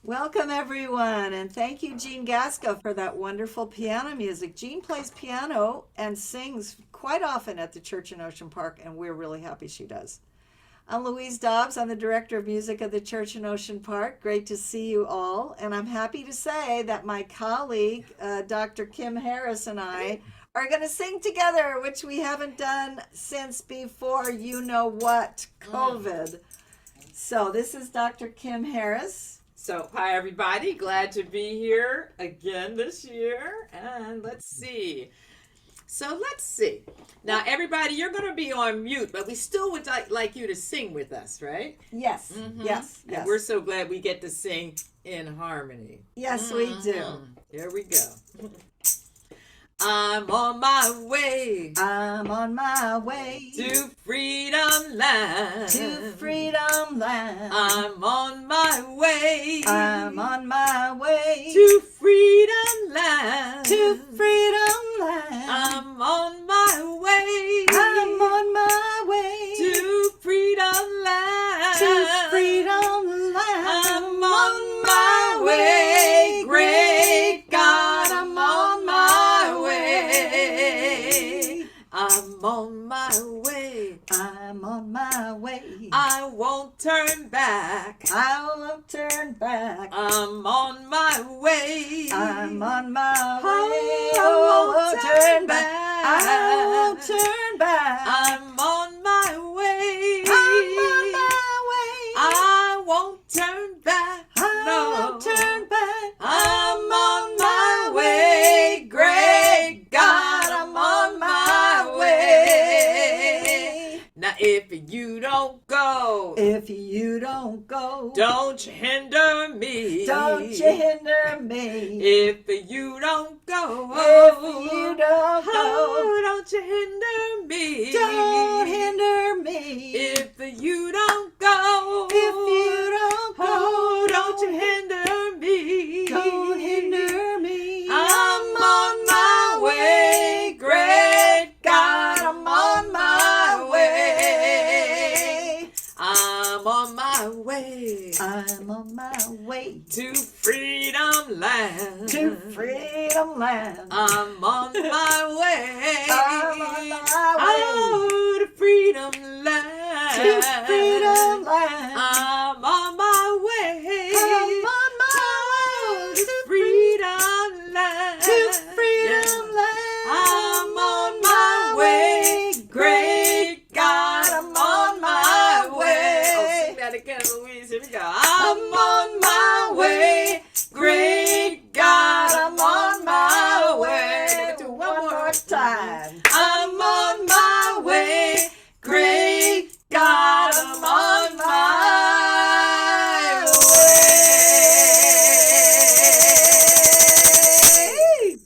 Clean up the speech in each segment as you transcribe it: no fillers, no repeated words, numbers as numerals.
Welcome, everyone, and thank you, Jean Gasco, for that wonderful piano music. Jean plays piano and sings quite often at the church in Ocean Park, and we're really happy she does. I'm Louise Dobbs. I'm the Director of Music of the Church in Ocean Park. Great to see you all, and I'm happy to say that my colleague, Dr. Kim Harris, and I are going to sing together, which we haven't done since before you know what, COVID. So this is Dr. Kim Harris. So, hi everybody, glad to be here again this year. And let's see. Now, everybody, you're going to be on mute, but we still would like you to sing with us, right? Yes, yes. And we're so glad we get to sing in harmony. Yes, we do. Here we go. I'm on my way. I'm on my way to freedom land. To freedom land. I'm on my way. I'm on my way to freedom land. To freedom land. I'm on my way. I'm on my way to freedom land. To freedom land. I'm on my way. Great God, I'm on my way. I'm on my way. I'm on my way. I won't turn back. I won't turn back. I'm on my way. I'm on my way. I won't turn back. I won't turn back. I'm on my way. I'm on my way. I won't turn back. I won't turn back. I'm on my way. Great God, I'm on my way. Now if you don't go, don't you hinder me. Don't you hinder me. If you don't go, don't you hinder me. Don't hinder me. If you don't go, don't you hinder me. Don't hinder me. I'm on my way, great God, I'm on my way. I'm on my way. I'm on my way to freedom land. To freedom land. I'm on my way. I'm on my way. Oh, to freedom land. To freedom land. I'm on my way. I'm on my way to freedom land. To freedom land. I'm on my way. Great God, I'm on my way. Oh, sing that again, Louise. Here we go. I'm on my way. Great God, I'm on my way. Do one more time. I'm on my way. Great God, I'm on my way.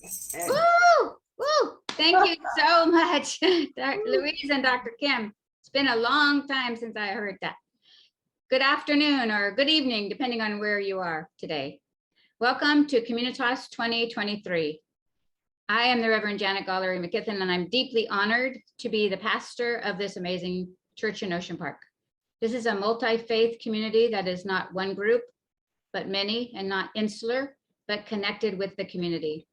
Woo! Woo! Thank you so much, Louise and Dr. Kim. It's been a long time since I heard that. Good afternoon or good evening, depending on where you are today. Welcome to Communitas 2023. I am the Reverend Janet Gollery McKithen, and I'm deeply honored to be the pastor of this amazing church in Ocean Park. This is a multi-faith community that is not one group, but many, and not insular, but connected with the community.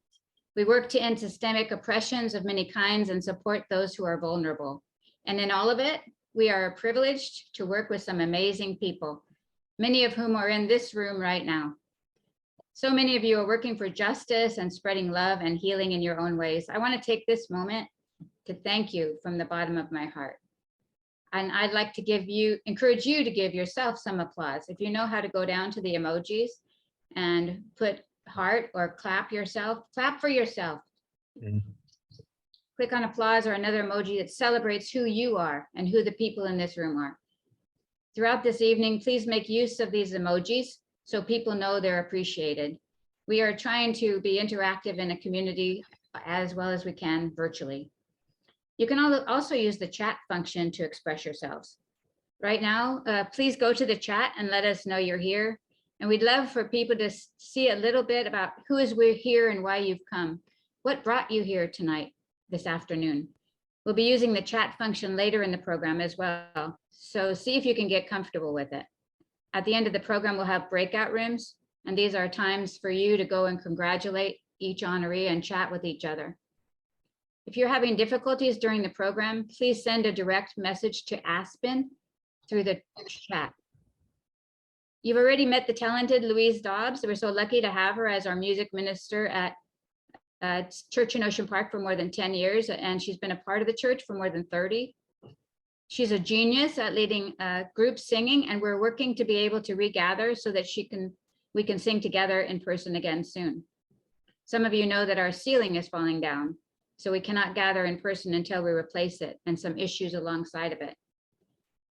We work to end systemic oppressions of many kinds and support those who are vulnerable. And in all of it, we are privileged to work with some amazing people, many of whom are in this room right now. So many of you are working for justice and spreading love and healing in your own ways. I want to take this moment to thank you from the bottom of my heart. And I'd like to encourage you to give yourself some applause. If you know how to go down to the emojis and put heart or clap for yourself. Click on applause or another emoji that celebrates who you are and who the people in this room are. Throughout this evening, please make use of these emojis so people know they're appreciated. We are trying to be interactive in a community as well as we can virtually. You can also use the chat function to express yourselves. Right now, please go to the chat and let us know you're here. And we'd love for people to see a little bit about who is here and why you've come. What brought you here tonight, this afternoon? We'll be using the chat function later in the program as well. So see if you can get comfortable with it. At the end of the program, we'll have breakout rooms, and these are times for you to go and congratulate each honoree and chat with each other. If you're having difficulties during the program, please send a direct message to Aspen through the chat. You've already met the talented Louise Dobbs. We're so lucky to have her as our music minister at church in Ocean Park for more than 10 years, and she's been a part of the church for more than 30. She's a genius at leading group singing, and we're working to be able to regather so that we can sing together in person again soon. Some of you know that our ceiling is falling down, so we cannot gather in person until we replace it, and some issues alongside of it.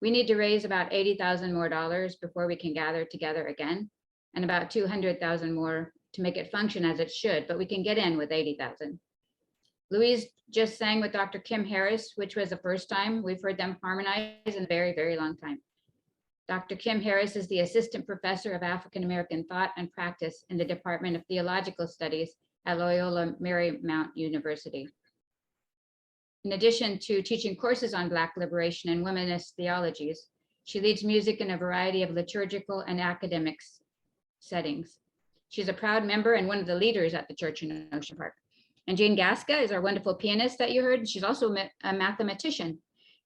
We need to raise about $80,000 more before we can gather together again, and about 200,000 more to make it function as it should, but we can get in with 80,000. Louise just sang with Dr. Kim Harris, which was the first time we've heard them harmonize in a very, very long time. Dr. Kim Harris is the Assistant Professor of African American Thought and Practice in the Department of Theological Studies at Loyola Marymount University. In addition to teaching courses on Black liberation and womanist theologies, she leads music in a variety of liturgical and academic settings. She's a proud member and one of the leaders at the church in Ocean Park. And Jean Gasca is our wonderful pianist that you heard. She's also a mathematician,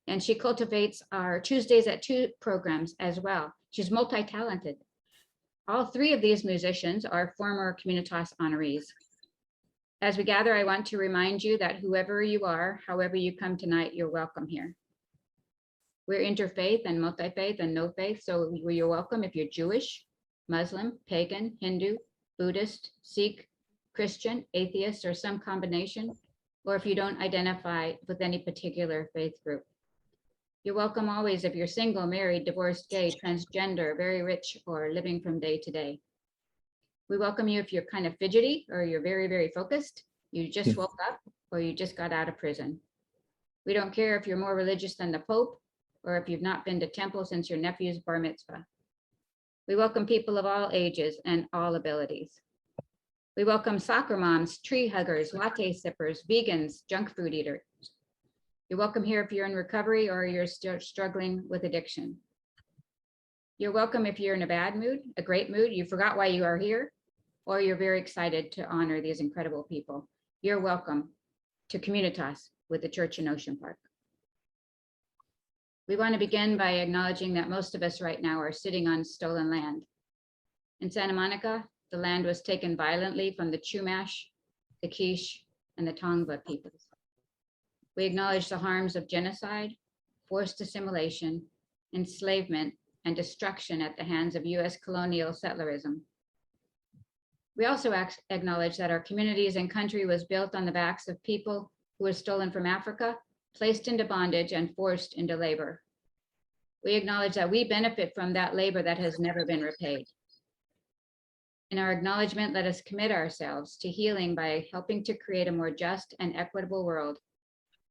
and she cultivates our Tuesdays at 2 programs as well. She's multi-talented. All 3 of these musicians are former Communitas honorees. As we gather, I want to remind you that whoever you are, however you come tonight, you're welcome here. We're interfaith and multi-faith and no faith, so you're welcome if you're Jewish, Muslim, pagan, Hindu, Buddhist, Sikh, Christian, atheist, or some combination, or if you don't identify with any particular faith group. You're welcome always if you're single, married, divorced, gay, transgender, very rich, or living from day to day. We welcome you if you're kind of fidgety, or you're very, very focused, you just woke up, or you just got out of prison. We don't care if you're more religious than the Pope, or if you've not been to temple since your nephew's bar mitzvah. We welcome people of all ages and all abilities. We welcome soccer moms, tree huggers, latte sippers, vegans, junk food eaters. You're welcome here if you're in recovery or you're still struggling with addiction. You're welcome if you're in a bad mood, a great mood, you forgot why you are here, or you're very excited to honor these incredible people. You're welcome to Communitas with the church in Ocean Park. We want to begin by acknowledging that most of us right now are sitting on stolen land. In Santa Monica, the land was taken violently from the Chumash, the Quiche, and the Tongva peoples. We acknowledge the harms of genocide, forced assimilation, enslavement, and destruction at the hands of US colonial settlerism. We also acknowledge that our communities and country was built on the backs of people who were stolen from Africa, placed into bondage, and forced into labor. We acknowledge that we benefit from that labor that has never been repaid. In our acknowledgement, let us commit ourselves to healing by helping to create a more just and equitable world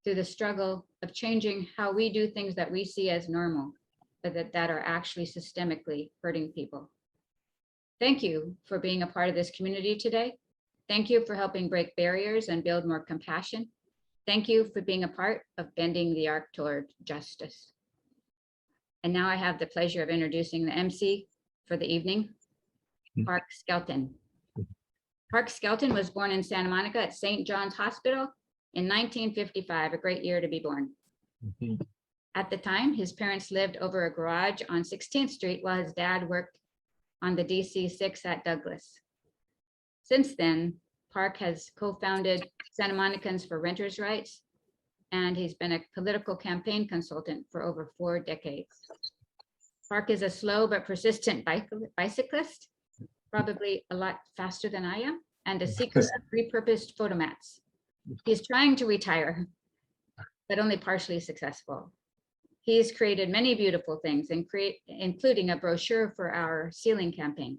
through the struggle of changing how we do things that we see as normal, but that are actually systemically hurting people. Thank you for being a part of this community today. Thank you for helping break barriers and build more compassion. Thank you for being a part of bending the arc toward justice. And now I have the pleasure of introducing the MC for the evening, Park Skelton. Park Skelton was born in Santa Monica at St. John's Hospital in 1955, a great year to be born. At the time, his parents lived over a garage on 16th Street while his dad worked on the DC-6 at Douglas. Since then, Park has co-founded Santa Monicans for Renters' Rights, and he's been a political campaign consultant for over 4 decades. Park is a slow but persistent bicyclist, probably a lot faster than I am, and a seeker of repurposed photomats. He's trying to retire, but only partially successful. He's created many beautiful things, including a brochure for our ceiling campaign.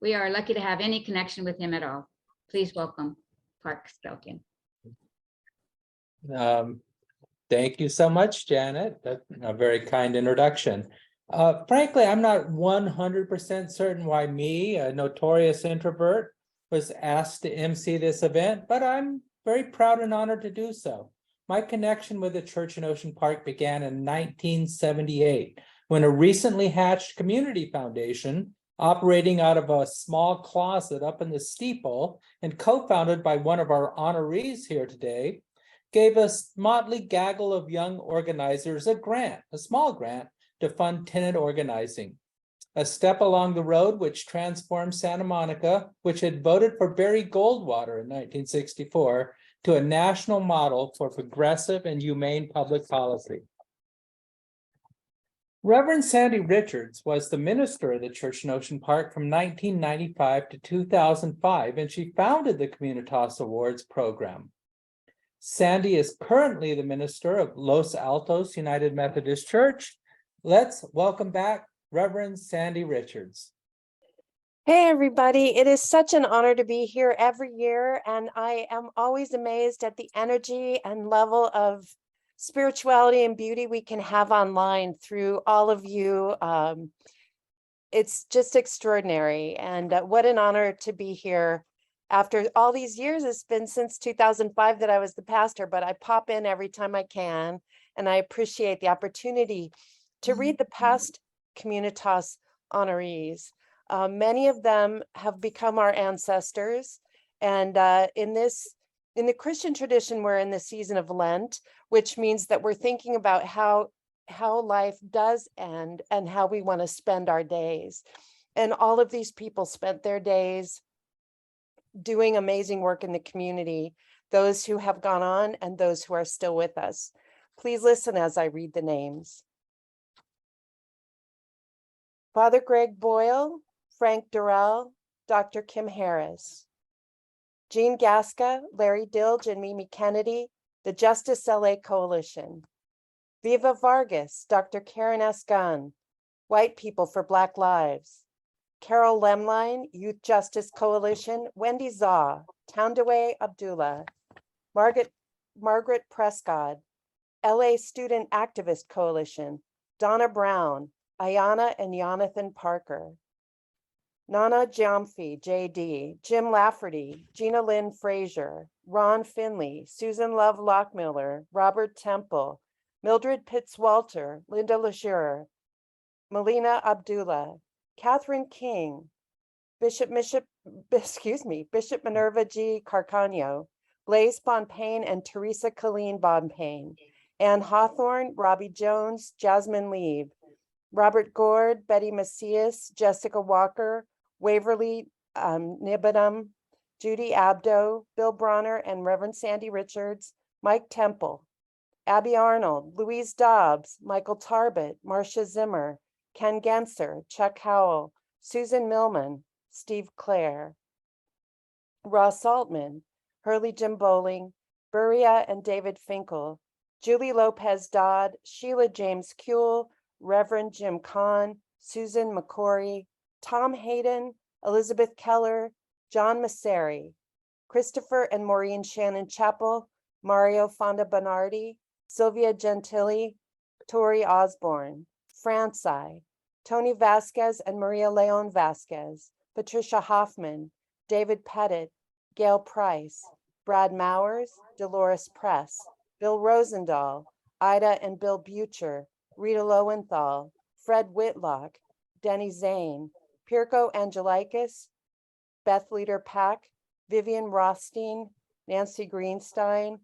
We are lucky to have any connection with him at all. Please welcome Park Skelton. Thank you so much, Janet. That's a very kind introduction. Frankly, I'm not 100% certain why me, a notorious introvert, was asked to MC this event, but I'm very proud and honored to do so. My connection with the church in Ocean Park began in 1978, when a recently hatched community foundation, operating out of a small closet up in the steeple and co-founded by one of our honorees here today, gave a motley gaggle of young organizers a grant, a small grant, to fund tenant organizing. a step along the road which transformed Santa Monica, which had voted for Barry Goldwater in 1964, to a national model for progressive and humane public policy. Reverend Sandy Richards was the minister of the church in Ocean Park from 1995 to 2005, and she founded the Communitas Awards program. Sandy is currently the minister of Los Altos United Methodist Church. Let's welcome back Reverend Sandy Richards. Hey, everybody. It is such an honor to be here every year, and I am always amazed at the energy and level of spirituality and beauty we can have online through all of you. It's just extraordinary, and what an honor to be here. After all these years, it's been since 2005 that I was the pastor, but I pop in every time I can, and I appreciate the opportunity to read the past Communitas honorees. Many of them have become our ancestors, and in the Christian tradition, we're in the season of Lent, which means that we're thinking about how life does end and how we want to spend our days. And all of these people spent their days doing amazing work in the community, those who have gone on and those who are still with us. Please listen as I read the names. Father Greg Boyle, Frank Durrell, Dr. Kim Harris, Jean Gasca, Larry Dilge, and Mimi Kennedy, the Justice LA Coalition, Viva Vargas, Dr. Karen S. Gunn, White People for Black Lives, Carol Lemline, Youth Justice Coalition, Wendy Zaw, Toundaway Abdullah, Margaret Prescott, LA Student Activist Coalition, Donna Brown, Ayana and Jonathan Parker, Nana Jamfi, JD, Jim Lafferty, Gina Lynn Frazier, Ron Finley, Susan Love Lockmiller, Robert Temple, Mildred Pitts-Walter, Linda Lejeure, Melina Abdullah, Catherine King, Bishop Minerva G. Carcano, Blaise Bonpane and Teresa Colleen Bonpane, Ann Hawthorne, Robbie Jones, Jasmine Leib, Robert Gord, Betty Macias, Jessica Walker, Waverly Nibenham, Judy Abdo, Bill Bronner, and Reverend Sandy Richards, Mike Temple, Abby Arnold, Louise Dobbs, Michael Tarbett, Marcia Zimmer, Ken Genser, Chuck Howell, Susan Millman, Steve Clare, Ross Altman, Hurley Jim Bowling, Buria and David Finkel, Julie Lopez Dodd, Sheila James Kuehl, Reverend Jim Kahn, Susan McCory, Tom Hayden, Elizabeth Keller, John Masseri, Christopher and Maureen Shannon Chappell, Mario Fonda Bernardi, Sylvia Gentili, Tori Osborne, Franci, Tony Vasquez and Maria Leon Vasquez, Patricia Hoffman, David Pettit, Gail Price, Brad Mowers, Dolores Press, Bill Rosendahl, Ida and Bill Butcher, Rita Lowenthal, Fred Whitlock, Denny Zane, Pirko Angelikis, Beth Leader Pack, Vivian Rothstein, Nancy Greenstein,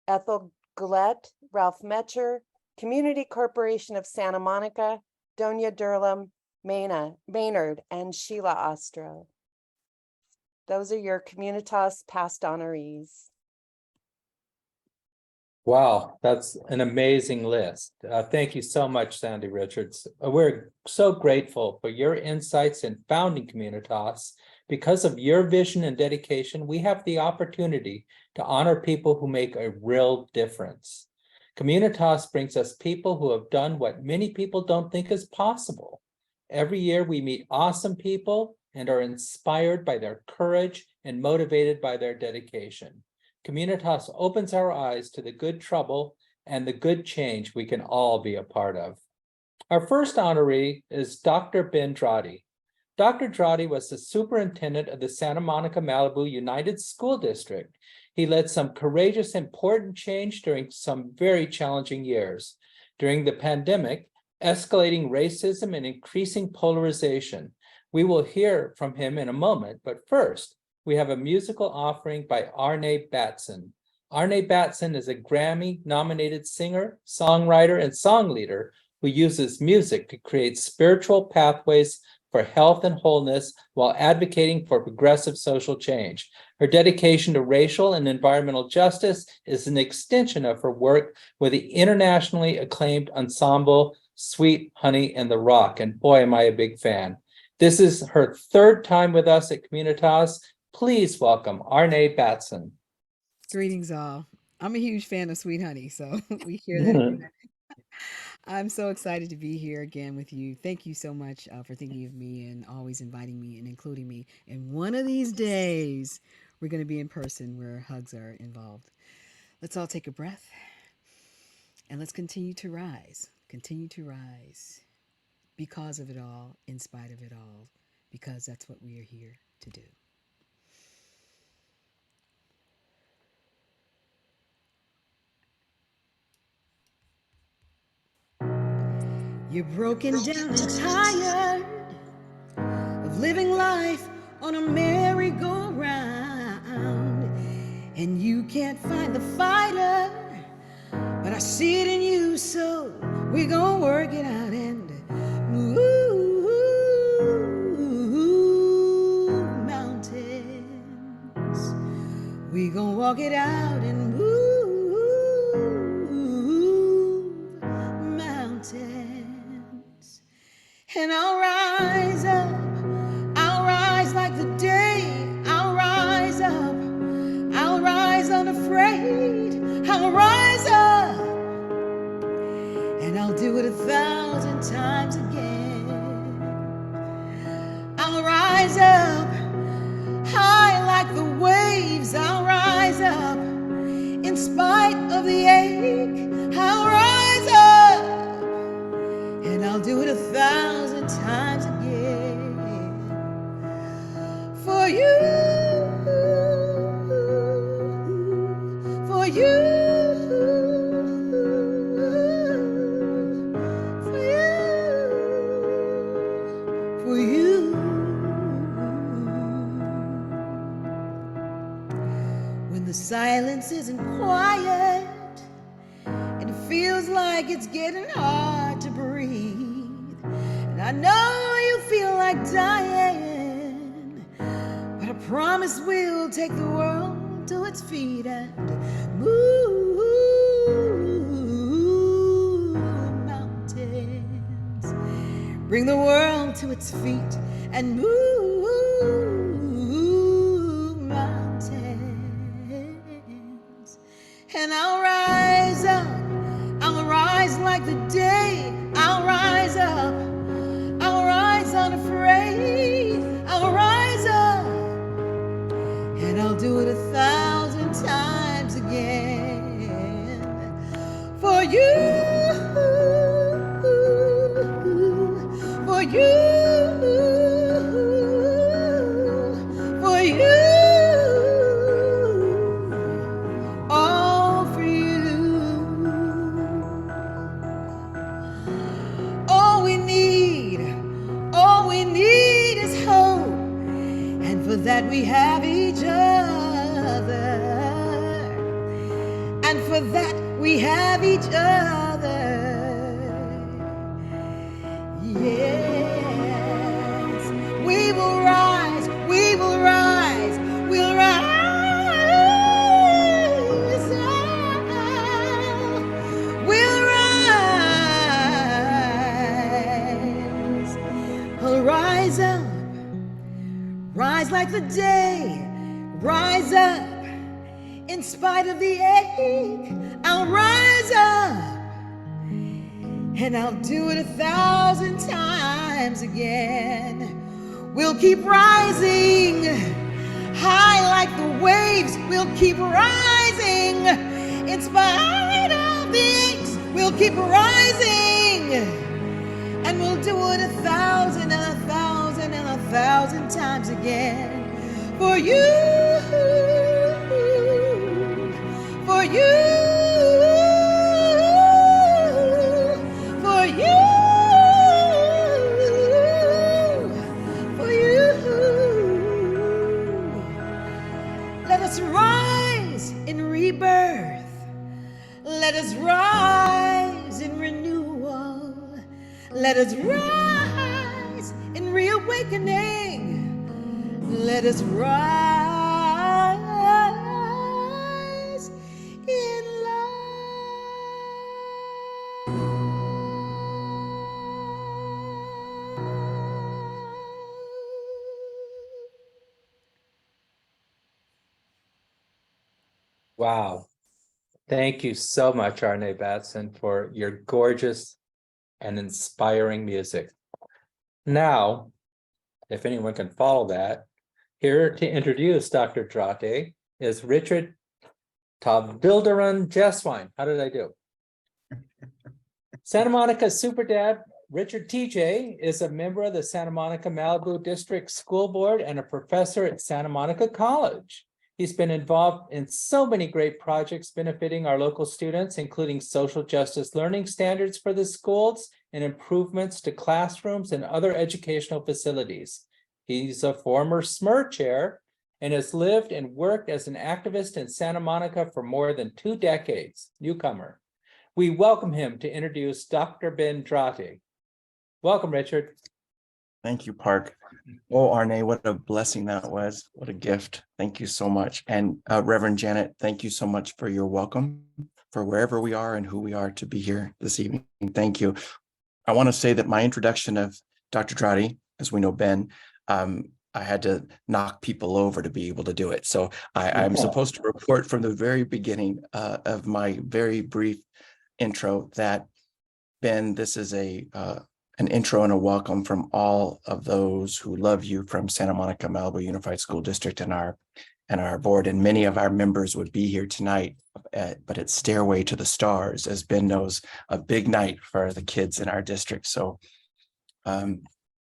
Ethel Gillette, Ralph Metcher, Community Corporation of Santa Monica, Donia Durlam, Maynard, and Sheila Ostro. Those are your Communitas past honorees. Wow, that's an amazing list. Thank you so much, Sandy Richards. We're so grateful for your insights in founding Communitas. Because of your vision and dedication, we have the opportunity to honor people who make a real difference. Communitas brings us people who have done what many people don't think is possible. Every year we meet awesome people and are inspired by their courage and motivated by their dedication. Communitas opens our eyes to the good trouble and the good change we can all be a part of. Our first honoree is Dr. Ben Drati. Dr. Drati was the superintendent of the Santa Monica Malibu United School District. He led some courageous, important change during some very challenging years. During the pandemic, escalating racism and increasing polarization. We will hear from him in a moment, but first, we have a musical offering by Arne Batson. Arne Batson is a Grammy-nominated singer, songwriter, and song leader who uses music to create spiritual pathways for health and wholeness while advocating for progressive social change. Her dedication to racial and environmental justice is an extension of her work with the internationally acclaimed ensemble Sweet Honey and the Rock. And boy, am I a big fan. This is her third time with us at Communitas. Please welcome Arne Batson. Greetings, all. I'm a huge fan of Sweet Honey, so we hear that. I'm so excited to be here again with you. Thank you so much for thinking of me and always inviting me and including me. And one of these days, we're going to be in person where hugs are involved. Let's all take a breath and let's continue to rise because of it all, in spite of it all, because that's what we are here to do. You're broken down and tired of living life on a merry-go-round, and you can't find the fighter, but I see it in you, so we're gonna work it out and move mountains. We're gonna walk it out and move mountains. And I'll rise up, I'll rise like the day, I'll rise up, I'll rise unafraid, I'll rise up, and I'll do it 1,000 times again. I'll rise up, high like the waves, I'll rise up, in spite of the ache, I'll rise up, and I'll do it 1,000 times again. For you, for you, for you, for you. When the silence isn't quiet and it feels like it's getting hard to breathe, and I know you feel like dying, but I promise we'll take the world to its feet and move mountains. Bring the world to its feet and move mountains. And I'll rise up, I'll rise like the day, I'll rise up, I'll rise unafraid, I'll rise up, and I'll do it 1,000 times again. For you, for you, for you. That we have each other, and for that we have each other. Yes, we will rise, we will rise, we'll rise, we'll rise, we'll rise up. Rise like the day, rise up, in spite of the ache, I'll rise up, and I'll do it 1,000 times again. We'll keep rising, high like the waves, we'll keep rising, in spite of the aches, we'll keep rising, and we'll do it 1,000 and 1,000 and 1,000 times again. For you, for you, for you, for you. Let us rise in rebirth. Let us rise in renewal. Let us rise in reawakening. Let us rise in Wow. Thank you so much, Arne Batson, for your gorgeous and inspiring music. Now, if anyone can follow that, here to introduce Dr. Drati is Richard Tavildaran Jeswine. How did I do? Santa Monica Super Dad Richard TJ is a member of the Santa Monica Malibu District School Board and a professor at Santa Monica College. He's been involved in so many great projects benefiting our local students, including social justice learning standards for the schools and improvements to classrooms and other educational facilities. He's a former SMER chair and has lived and worked as an activist in Santa Monica for more than 2 decades. Newcomer. We welcome him to introduce Dr. Ben Drati. Welcome, Richard. Thank you, Park. Oh, Arne, what a blessing that was. What a gift. Thank you so much. And Reverend Janet, thank you so much for your welcome, for wherever we are and who we are to be here this evening. Thank you. I want to say that my introduction of Dr. Drati, as we know Ben, I had to knock people over to be able to do it. So I'm supposed to report from the very beginning of my very brief intro that, Ben, this is an intro and a welcome from all of those who love you from Santa Monica Malibu Unified School District and our board. And many of our members would be here tonight, but it's Stairway to the Stars, as Ben knows, a big night for the kids in our district. So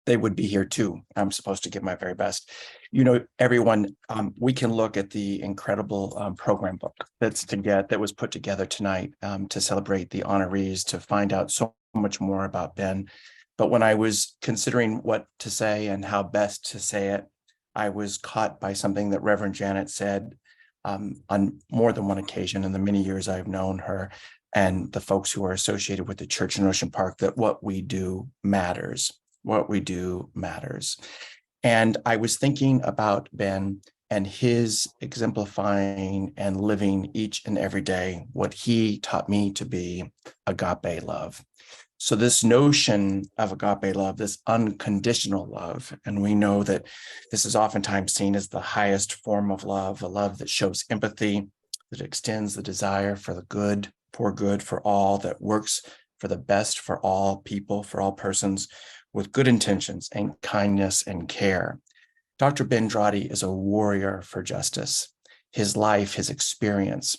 they would be here too. I'm supposed to give my very best. You know, everyone, we can look at the incredible program book that was put together tonight to celebrate the honorees, to find out so much more about Ben. But when I was considering what to say and how best to say it, I was caught by something that Reverend Janet said on more than one occasion in the many years I've known her and the folks who are associated with the church in Ocean Park, that what we do matters. What we do matters. And I was thinking about Ben and his exemplifying and living each and every day what he taught me to be agape love. So this notion of agape love, this unconditional love, and we know that this is oftentimes seen as the highest form of love, a love that shows empathy, that extends the desire for the good, for good, for all, that works for the best for all people, for all persons, with good intentions and kindness and care. Dr. Ben Drati is a warrior for justice. His life, his experiences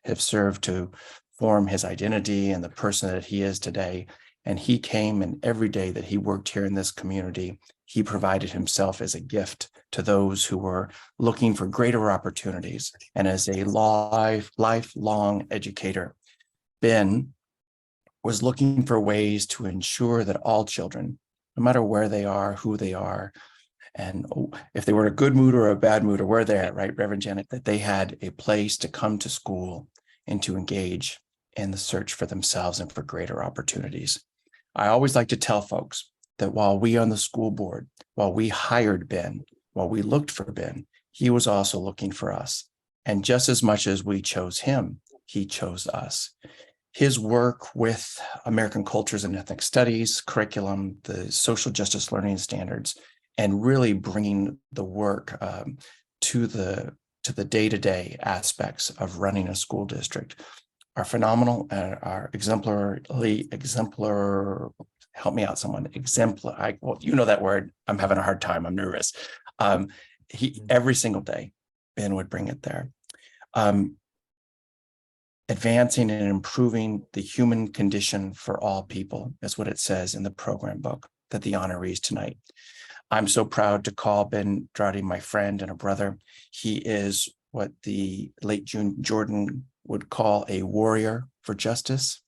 have served to form his identity and the person that he is today. And he came, and every day that he worked here in this community, he provided himself as a gift to those who were looking for greater opportunities. And as a lifelong educator, Ben was looking for ways to ensure that all children, no matter where they are, who they are, and if they were in a good mood or a bad mood or where they're at, right, Reverend Janet, that they had a place to come to school and to engage in the search for themselves and for greater opportunities. I always like to tell folks that while we on the school board, while we hired Ben, while we looked for Ben, he was also looking for us. And just as much as we chose him, he chose us. His work with American cultures and ethnic studies, curriculum, the social justice learning standards, and really bringing the work to the day-to-day aspects of running a school district are phenomenal and are exemplar. Help me out, someone. Exemplar. Well, you know that word. I'm having a hard time. I'm nervous. Every single day, Ben would bring it there. Advancing and improving the human condition for all people is what it says in the program book that the honorees tonight. I'm so proud to call Ben Drati my friend and a brother. He is what the late Jordan would call a warrior for justice.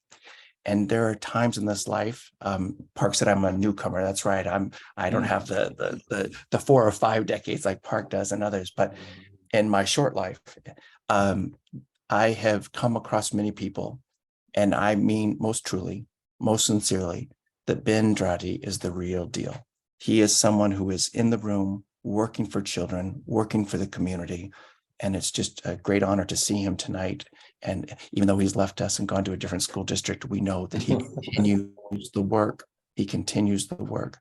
And there are times in this life, Park said I'm a newcomer. That's right. I don't have the 4 or 5 decades like Park does and others, but in my short life, I have come across many people, and I mean most truly, most sincerely, that Ben Drati is the real deal. He is someone who is in the room, working for children, working for the community. And it's just a great honor to see him tonight. And even though he's left us and gone to a different school district, we know that he continues the work. He continues the work.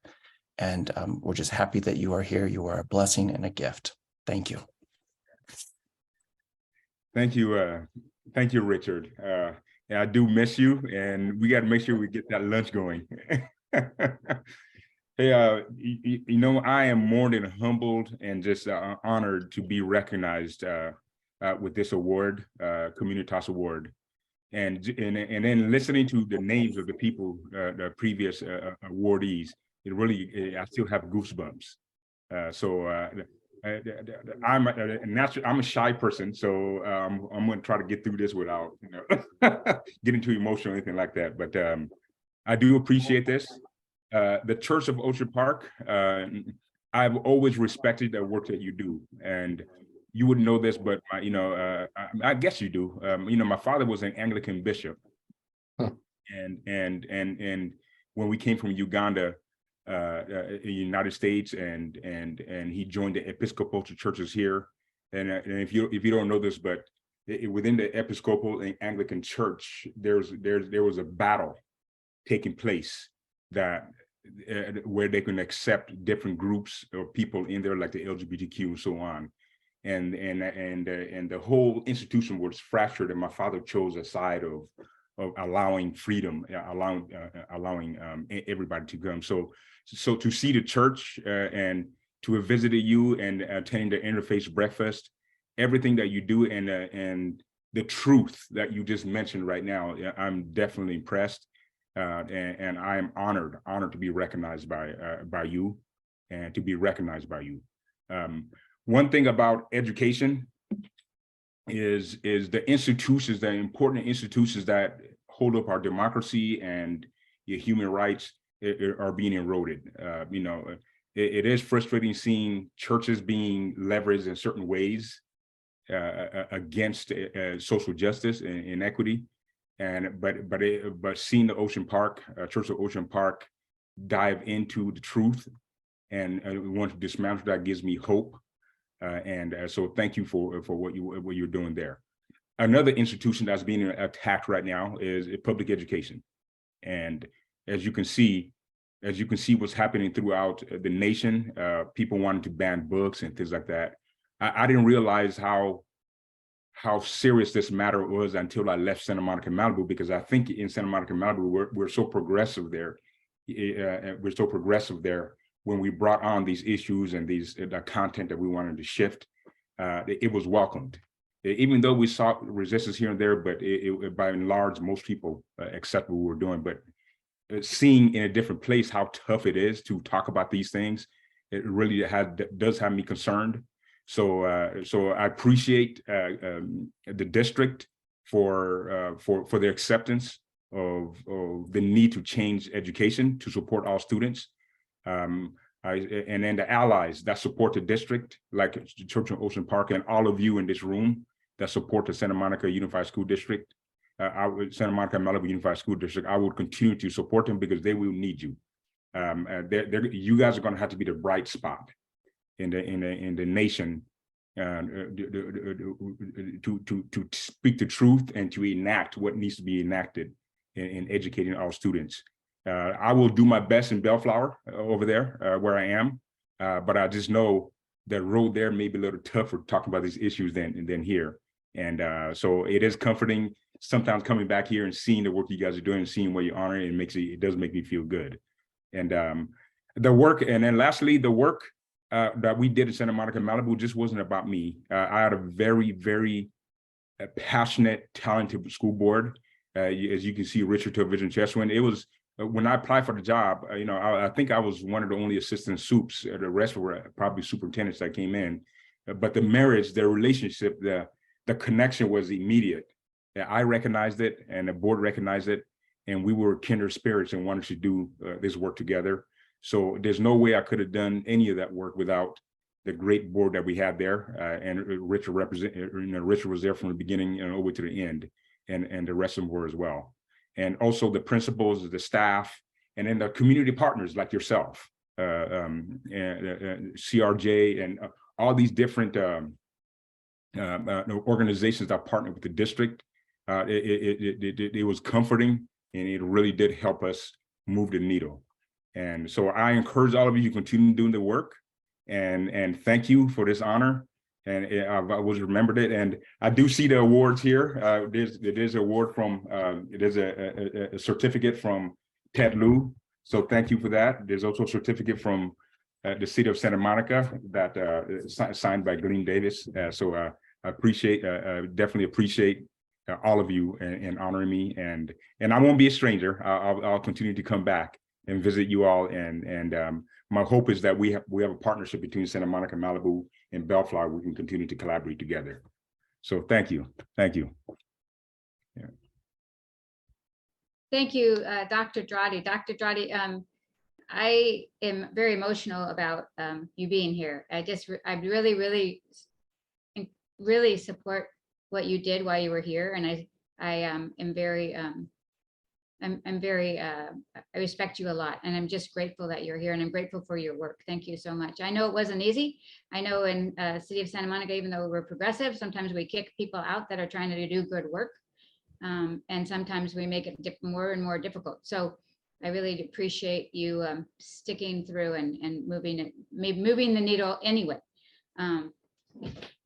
And we're just happy that you are here. You are a blessing and a gift. Thank you. Thank you. Thank you, Richard. I do miss you, and we got to make sure we get that lunch going. Hey, I am more than humbled and just honored to be recognized with this award, Communitas Award. And then listening to the names of the people, the previous awardees, it really, I still have goosebumps. I'm a shy person, so I'm going to try to get through this without, getting too emotional or anything like that. But I do appreciate this. The Church of Ocean Park, I've always respected the work that you do, and you wouldn't know this, but I guess you do. My father was an Anglican bishop, and when we came from Uganda, United States, and he joined the Episcopal churches here. And if you don't know this, but within the Episcopal and Anglican Church, there was a battle taking place that where they can accept different groups or people in there, like the LGBTQ and so on. And the whole institution was fractured, and my father chose a side of allowing freedom, allowing everybody to come. So to see the church and to have visited you and attending the interfaith breakfast, everything that you do, and the truth that you just mentioned right now, I'm definitely impressed, and I am honored to be recognized by you, and to be recognized by you. One thing about education is the institutions, the important institutions that hold up our democracy and your human rights are being eroded. It is frustrating seeing churches being leveraged in certain ways against social justice and inequity, but seeing the Ocean Park, Church of Ocean Park, dive into the truth and want to dismantle that gives me hope. So thank you for what you're doing there. Another institution that's being attacked right now is public education, and as you can see what's happening throughout the nation, people wanting to ban books and things like that. I didn't realize how serious this matter was until I left Santa Monica, Malibu, because I think in Santa Monica, Malibu, we're so progressive there. We're so progressive there when we brought on these issues and the content that we wanted to shift. It was welcomed. Even though we saw resistance here and there, but by and large, most people accept what we were doing. But seeing in a different place how tough it is to talk about these things, it really does have me concerned. So I appreciate the district for their acceptance of the need to change education to support all students. And then the allies that support the district, like the Church of Ocean Park, and all of you in this room that support the Santa Monica Unified School District, Santa Monica Malibu Unified School District, I will continue to support them because they will need you. You guys are going to have to be the bright spot in the nation to speak the truth and to enact what needs to be enacted in educating our students. I will do my best in Bellflower over there where I am, but I just know the road there may be a little tougher talking about these issues than here. And so it is comforting sometimes coming back here and seeing the work you guys are doing and seeing what you honor, and it does make me feel good. And the work, and then lastly, the work that we did in Santa Monica, Malibu just wasn't about me. I had a very, very passionate, talented school board. As you can see, Richard Television Chesswin. It was, when I applied for the job, I think I was one of the only assistant soups. The rest were probably superintendents that came in. But the marriage, the relationship, the connection was immediate. I recognized it, and the board recognized it, and we were kindred spirits and wanted to do this work together. So there's no way I could have done any of that work without the great board that we had there. And Richard Richard was there from the beginning and all the way to the end, and the rest of them were as well. And also the principals, the staff, then the community partners like yourself, CRJ, and all these different organizations that partner with the district. It was comforting, and it really did help us move the needle. And so I encourage all of you to continue doing the work, and thank you for this honor. And I was remembered it, and I do see the awards here. There's an award from there's a certificate from Ted Lieu. So thank you for that. There's also a certificate from the city of Santa Monica that signed by Glenn Davis. So I appreciate, definitely appreciate all of you and honoring me. And I won't be a stranger. I'll continue to come back and visit you all. And my hope is that we have a partnership between Santa Monica, Malibu, and Bellflower. We can continue to collaborate together. So thank you. Thank you. Yeah. Thank you, Dr. Drati. Dr. Drati, I am very emotional about you being here. I really support what you did while you were here, and I respect you a lot, and I'm just grateful that you're here, and I'm grateful for your work. Thank you so much. I know it wasn't easy. I know in city of Santa Monica, even though we're progressive, sometimes we kick people out that are trying to do good work. And sometimes we make it more and more difficult. So I really appreciate you sticking through and moving the needle anyway.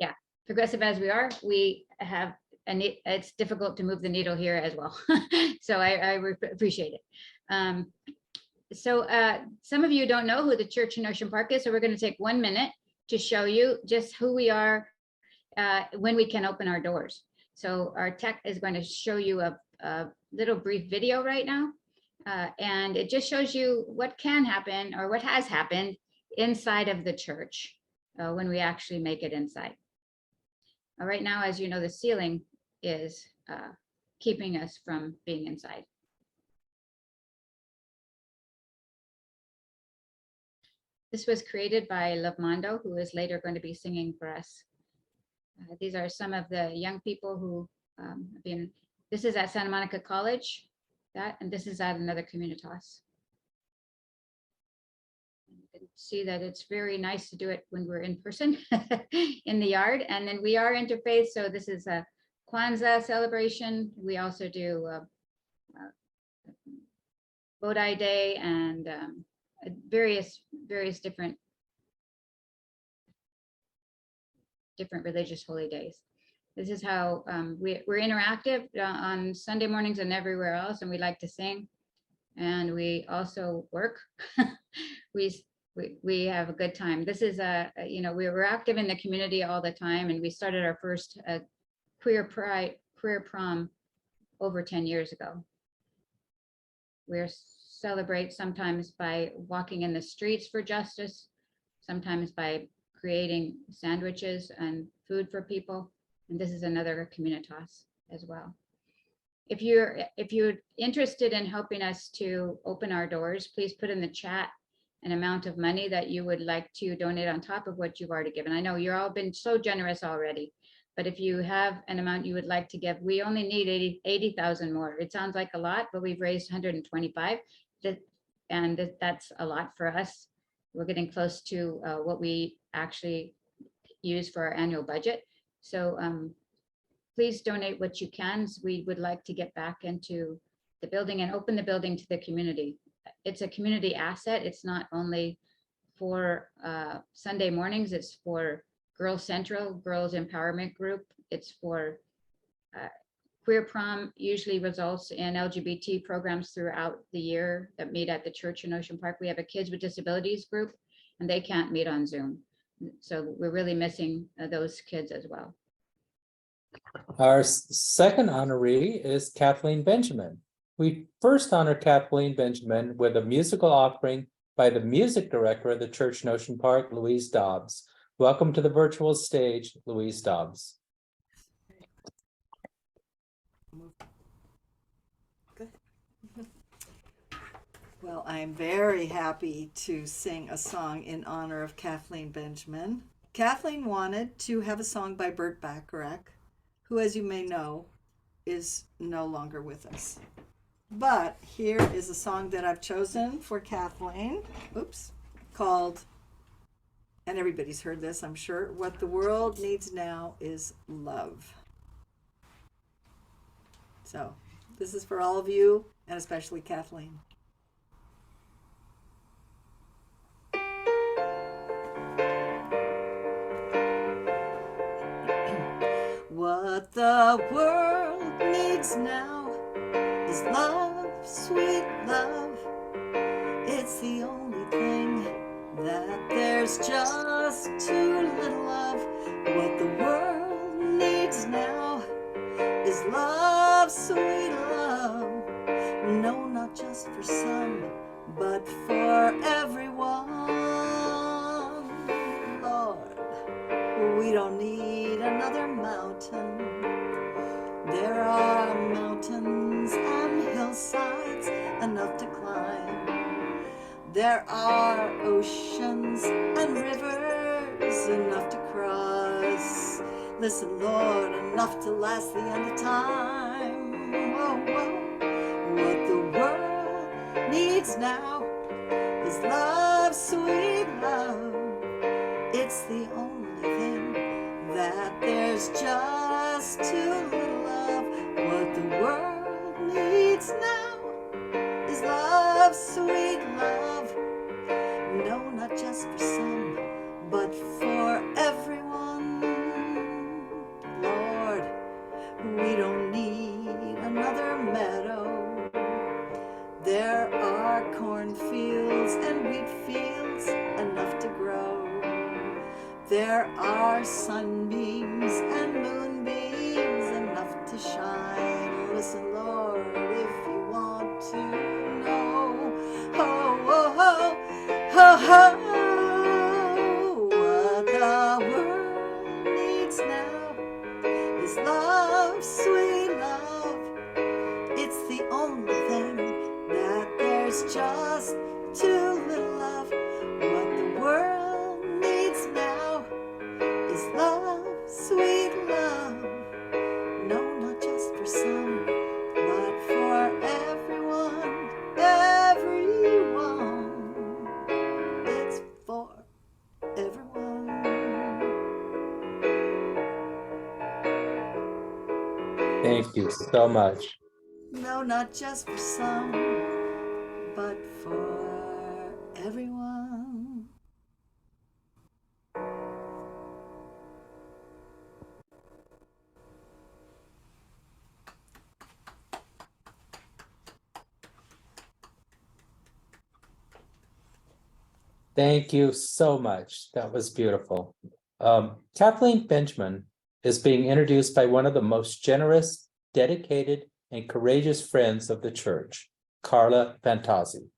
Yeah, progressive as we are, we have, and it's difficult to move the needle here as well. So I appreciate it. So some of you don't know who the church in Ocean Park is, so we're going to take 1 minute to show you just who we are when we can open our doors. So our tech is going to show you a little brief video right now, and it just shows you what can happen or what has happened inside of the church when we actually make it inside. Right now, as you know, the ceiling is keeping us from being inside. This was created by Lavmondo, who is later going to be singing for us. These are some of the young people who have been, this is at Santa Monica College, and this is at another Communitas. You can see that it's very nice to do it when we're in person in the yard. And then we are interfaith, so this is a Kwanzaa celebration. We also do Bodai Day and various different religious holy days. This is how we're interactive on Sunday mornings and everywhere else, and we like to sing, and we also work. we have a good time. This is we're active in the community all the time, and we started our first queer prom over 10 years ago. We celebrate sometimes by walking in the streets for justice, sometimes by creating sandwiches and food for people. And this is another Communitas as well. If you're interested in helping us to open our doors, please put in the chat an amount of money that you would like to donate on top of what you've already given. I know you're all been so generous already, but if you have an amount you would like to give, we only need 80,000 more. It sounds like a lot, but we've raised 125, and that's a lot for us. We're getting close to what we actually use for our annual budget. So please donate what you can. We would like to get back into the building and open the building to the community. It's a community asset. It's not only for Sunday mornings, it's for Girls Central, Girls Empowerment Group. It's for queer prom, usually results in LGBT programs throughout the year that meet at the church in Ocean Park. We have a kids with disabilities group, and they can't meet on Zoom. So we're really missing those kids as well. Our second honoree is Kathleen Benjamin. We first honor Kathleen Benjamin with a musical offering by the music director of the church in Ocean Park, Louise Dobbs. Welcome to the virtual stage, Louise Dobbs. Good. Well, I'm very happy to sing a song in honor of Kathleen Benjamin. Kathleen wanted to have a song by Burt Bacharach, who, as you may know, is no longer with us. But here is a song that I've chosen for Kathleen. Oops. Called, and everybody's heard this, I'm sure, What the World Needs Now is Love. So this is for all of you, and especially Kathleen. What the world needs now is love, sweet love. It's the only thing that there's just too little of. What the world needs now is love, sweet love. No, not just for some, but for everyone. Lord, we don't need another mountain. There are mountains and hillsides enough to climb. There are oceans and rivers enough to cross. Listen, Lord, enough to last the end of time. Whoa, whoa. What the world needs now is love, sweet love. It's the only thing that there's just too little of. What the world needs now is love, sweet love. No, not just for some, but for everyone. Lord, we don't need another meadow. There are cornfields and wheat fields enough to grow. There are sunbeams and moonbeams enough to shine. Listen, Lord, if you want to know, oh, oh, oh, oh, oh, what the world needs now is love, sweet love. It's the only thing that there's just too little of. What the world needs now is love, sweet love. No, not just for some, but for everyone, everyone. It's for everyone. Thank you so much. No, not just for some, but for everyone. Thank you so much. That was beautiful. Kathleen Benjamin is being introduced by one of the most generous, dedicated, and courageous friends of the church, Carla Fantazzi.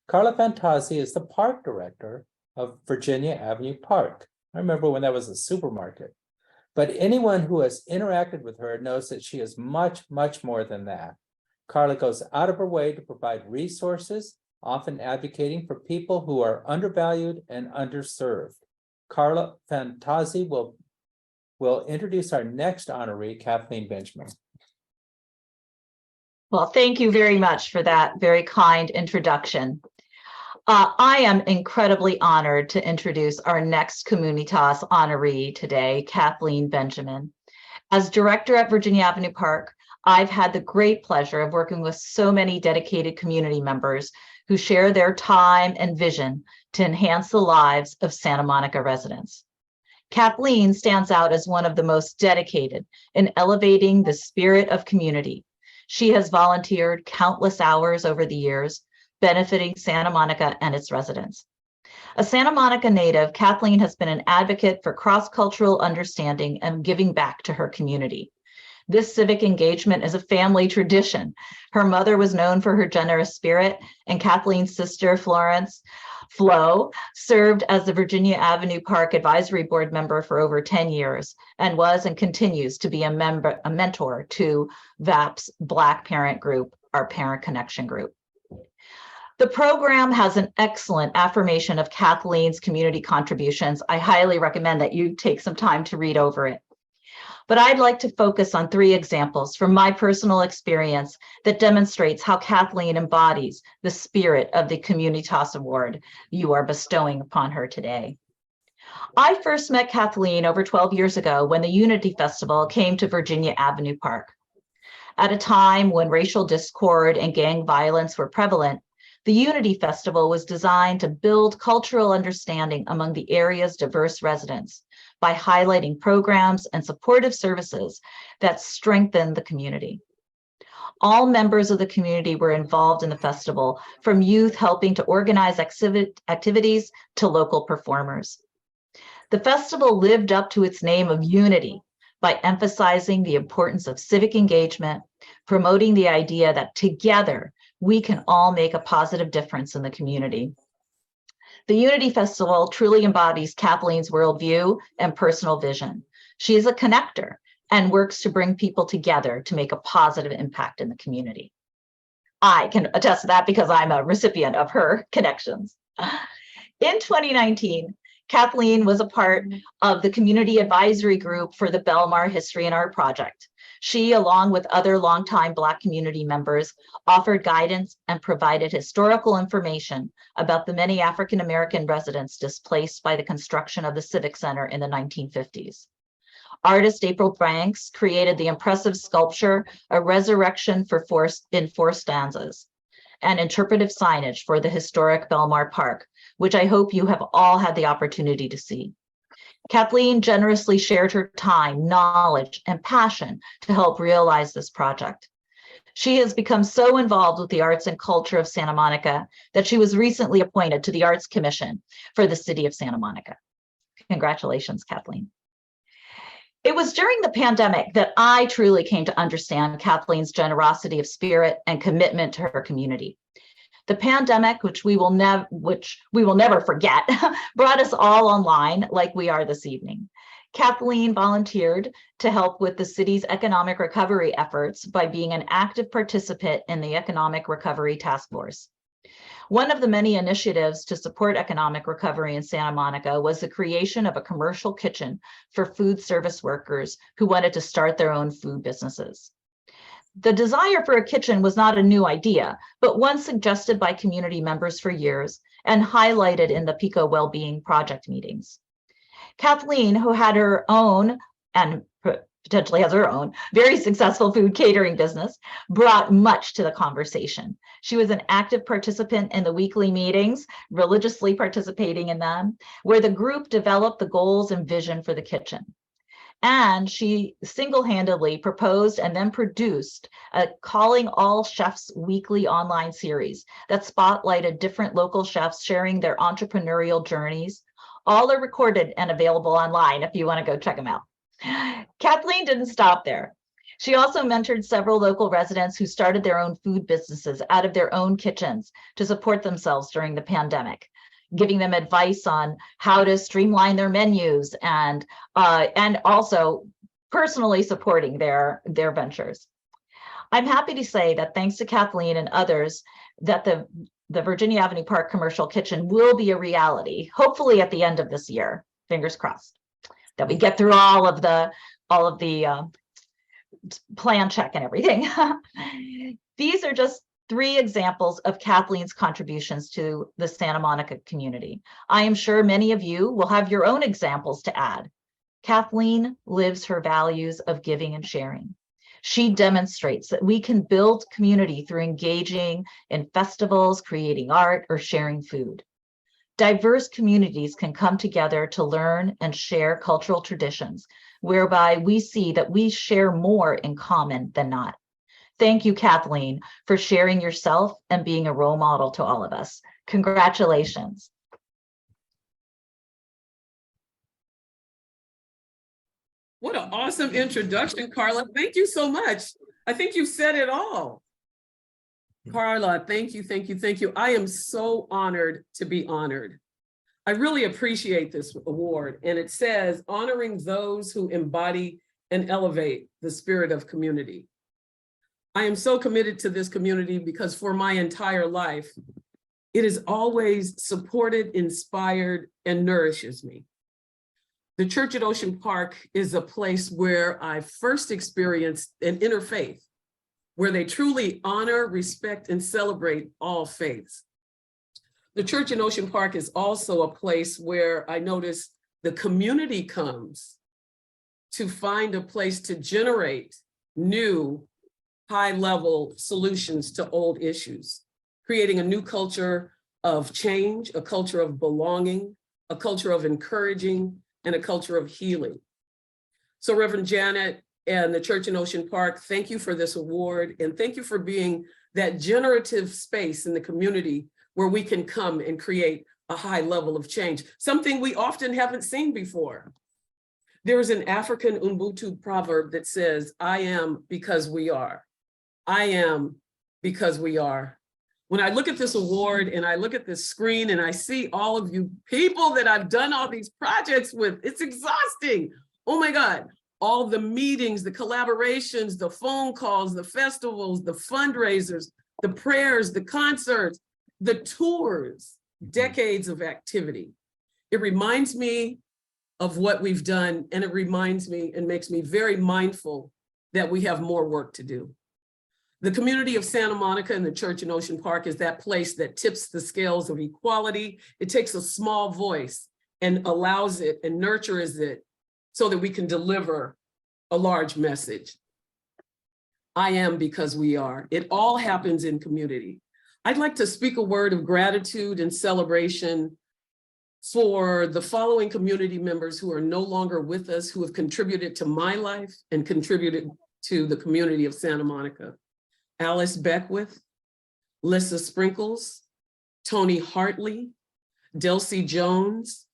Carla Fantazzi is the park director of Virginia Avenue Park. I remember when that was a supermarket. But anyone who has interacted with her knows that she is much, much more than that. Carla goes out of her way to provide resources, often advocating for people who are undervalued and underserved. Carla Fantazzi will introduce our next honoree, Kathleen Benjamin. Well, thank you very much for that very kind introduction. I am incredibly honored to introduce our next Communitas honoree today, Kathleen Benjamin. As director at Virginia Avenue Park, I've had the great pleasure of working with so many dedicated community members who share their time and vision to enhance the lives of Santa Monica residents. Kathleen stands out as one of the most dedicated in elevating the spirit of community. She has volunteered countless hours over the years, benefiting Santa Monica and its residents. A Santa Monica native, Kathleen has been an advocate for cross-cultural understanding and giving back to her community. This civic engagement is a family tradition. Her mother was known for her generous spirit, and Kathleen's sister, Flo, served as the Virginia Avenue Park Advisory Board member for over 10 years and was and continues to be a mentor to VAP's Black Parent Group, our Parent Connection Group. The program has an excellent affirmation of Kathleen's community contributions. I highly recommend that you take some time to read over it. but I'd like to focus on 3 examples from my personal experience that demonstrates how Kathleen embodies the spirit of the Communitas Award you are bestowing upon her today. I first met Kathleen over 12 years ago when the Unity Festival came to Virginia Avenue Park. At a time when racial discord and gang violence were prevalent, the Unity Festival was designed to build cultural understanding among the area's diverse residents by highlighting programs and supportive services that strengthen the community. All members of the community were involved in the festival, from youth helping to organize activities to local performers. The festival lived up to its name of unity by emphasizing the importance of civic engagement, promoting the idea that together we can all make a positive difference in the community. The Unity Festival truly embodies Kathleen's worldview and personal vision. She is a connector and works to bring people together to make a positive impact in the community. I can attest to that because I'm a recipient of her connections. In 2019, Kathleen was a part of the community advisory group for the Belmar History and Art Project. She, along with other longtime Black community members, offered guidance and provided historical information about the many African-American residents displaced by the construction of the Civic Center in the 1950s. Artist April Banks created the impressive sculpture, A Resurrection in 4 stanzas, and interpretive signage for the historic Belmar Park, which I hope you have all had the opportunity to see. Kathleen generously shared her time, knowledge, and passion to help realize this project. She has become so involved with the arts and culture of Santa Monica that she was recently appointed to the Arts Commission for the City of Santa Monica. Congratulations, Kathleen. It was during the pandemic that I truly came to understand Kathleen's generosity of spirit and commitment to her community. The pandemic, which we will never forget, brought us all online like we are this evening. Kathleen volunteered to help with the city's economic recovery efforts by being an active participant in the Economic Recovery Task Force. One of the many initiatives to support economic recovery in Santa Monica was the creation of a commercial kitchen for food service workers who wanted to start their own food businesses. The desire for a kitchen was not a new idea, but one suggested by community members for years and highlighted in the PICO Wellbeing Project meetings. Kathleen, who had her own and potentially has her own very successful food catering business, brought much to the conversation. She was an active participant in the weekly meetings, religiously participating in them, where the group developed the goals and vision for the kitchen. And she single-handedly proposed and then produced a Calling All Chefs weekly online series that spotlighted different local chefs sharing their entrepreneurial journeys. All are recorded and available online if you want to go check them out. Kathleen didn't stop there. She also mentored several local residents who started their own food businesses out of their own kitchens to support themselves during the pandemic, giving them advice on how to streamline their menus and also personally supporting their ventures. I'm happy to say that thanks to Kathleen and others, that the Virginia Avenue Park Commercial Kitchen will be a reality, hopefully at the end of this year, fingers crossed, that we get through all of the plan check and everything. These are just 3 examples of Kathleen's contributions to the Santa Monica community. I am sure many of you will have your own examples to add. Kathleen lives her values of giving and sharing. She demonstrates that we can build community through engaging in festivals, creating art, or sharing food. Diverse communities can come together to learn and share cultural traditions, whereby we see that we share more in common than not. Thank you, Kathleen, for sharing yourself and being a role model to all of us. Congratulations. What an awesome introduction, Carla. Thank you so much. I think you said it all. Carla, thank you, thank you, thank you. I am so honored to be honored. I really appreciate this award. And it says, honoring those who embody and elevate the spirit of community. I am so committed to this community because for my entire life, it has always supported, inspired, and nourishes me. The church at Ocean Park is a place where I first experienced an interfaith, where they truly honor, respect, and celebrate all faiths. The church in Ocean Park is also a place where I notice the community comes to find a place to generate new high-level solutions to old issues, creating a new culture of change, a culture of belonging, a culture of encouraging, and a culture of healing. So Reverend Janet and the church in Ocean Park, thank you for this award, and thank you for being that generative space in the community where we can come and create a high level of change, something we often haven't seen before. There's an African Ubuntu proverb that says, I am because we are. I am because we are. When I look at this award and I look at this screen and I see all of you people that I've done all these projects with, it's exhausting. Oh my God, all the meetings, the collaborations, the phone calls, the festivals, the fundraisers, the prayers, the concerts, the tours, decades of activity. It reminds me of what we've done, and it reminds me and makes me very mindful that we have more work to do. The community of Santa Monica and the church in Ocean Park is that place that tips the scales of equality. It takes a small voice and allows it and nurtures it so that we can deliver a large message. I am because we are. It all happens in community. I'd like to speak a word of gratitude and celebration for the following community members who are no longer with us, who have contributed to my life and contributed to the community of Santa Monica. Alice Beckwith, Lissa Sprinkles, Tony Hartley, Delcy Jones,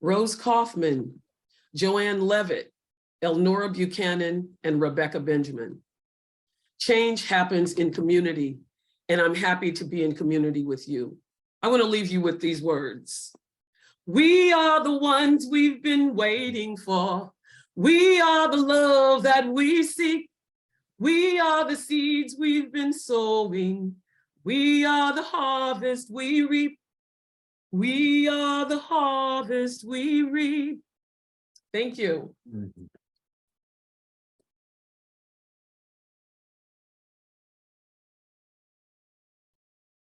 Rose Kaufman, Joanne Levitt, Elnora Buchanan, and Rebecca Benjamin. Change happens in community, and I'm happy to be in community with you. I want to leave you with these words. We are the ones we've been waiting for. We are the love that we seek. We are the seeds we've been sowing. We are the harvest we reap. We are the harvest we reap. Thank you.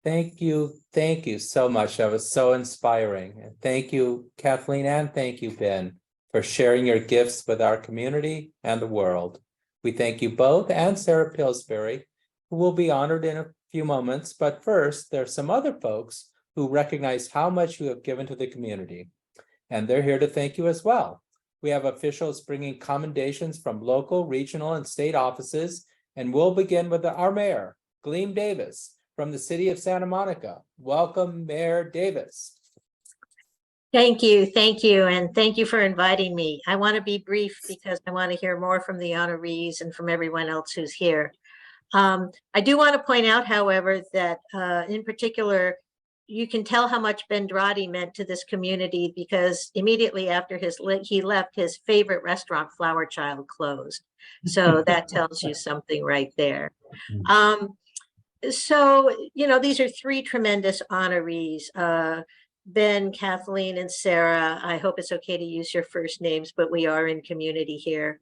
Thank you so much. That was so inspiring. And thank you, Kathleen, and thank you, Ben, for sharing your gifts with our community and the world. We thank you both and Sarah Pillsbury, who will be honored in a few moments. But first, there are some other folks who recognize how much you have given to the community, and they're here to thank you as well. We have officials bringing commendations from local, regional, and state offices, and we'll begin with our mayor, Gleam Davis, from the city of Santa Monica. Welcome, Mayor Davis. Thank you, and thank you for inviting me. I want to be brief because I want to hear more from the honorees and from everyone else who's here. I do want to point out, however, that in particular, you can tell how much Ben Drati meant to this community because immediately after he left, his favorite restaurant, Flower Child, closed. So that tells you something right there. So, you know, these are three tremendous honorees. Ben, Kathleen, and Sarah. I hope it's okay to use your first names, but we are in community here.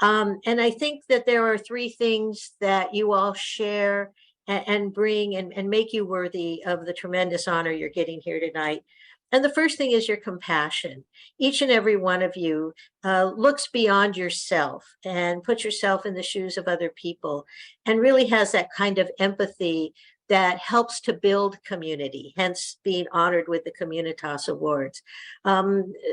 And I think that there are three things that you all share and bring and make you worthy of the tremendous honor you're getting here tonight. And the first thing is your compassion. Each and every one of you looks beyond yourself and puts yourself in the shoes of other people and really has that kind of empathy that helps to build community, hence being honored with the Communitas Awards.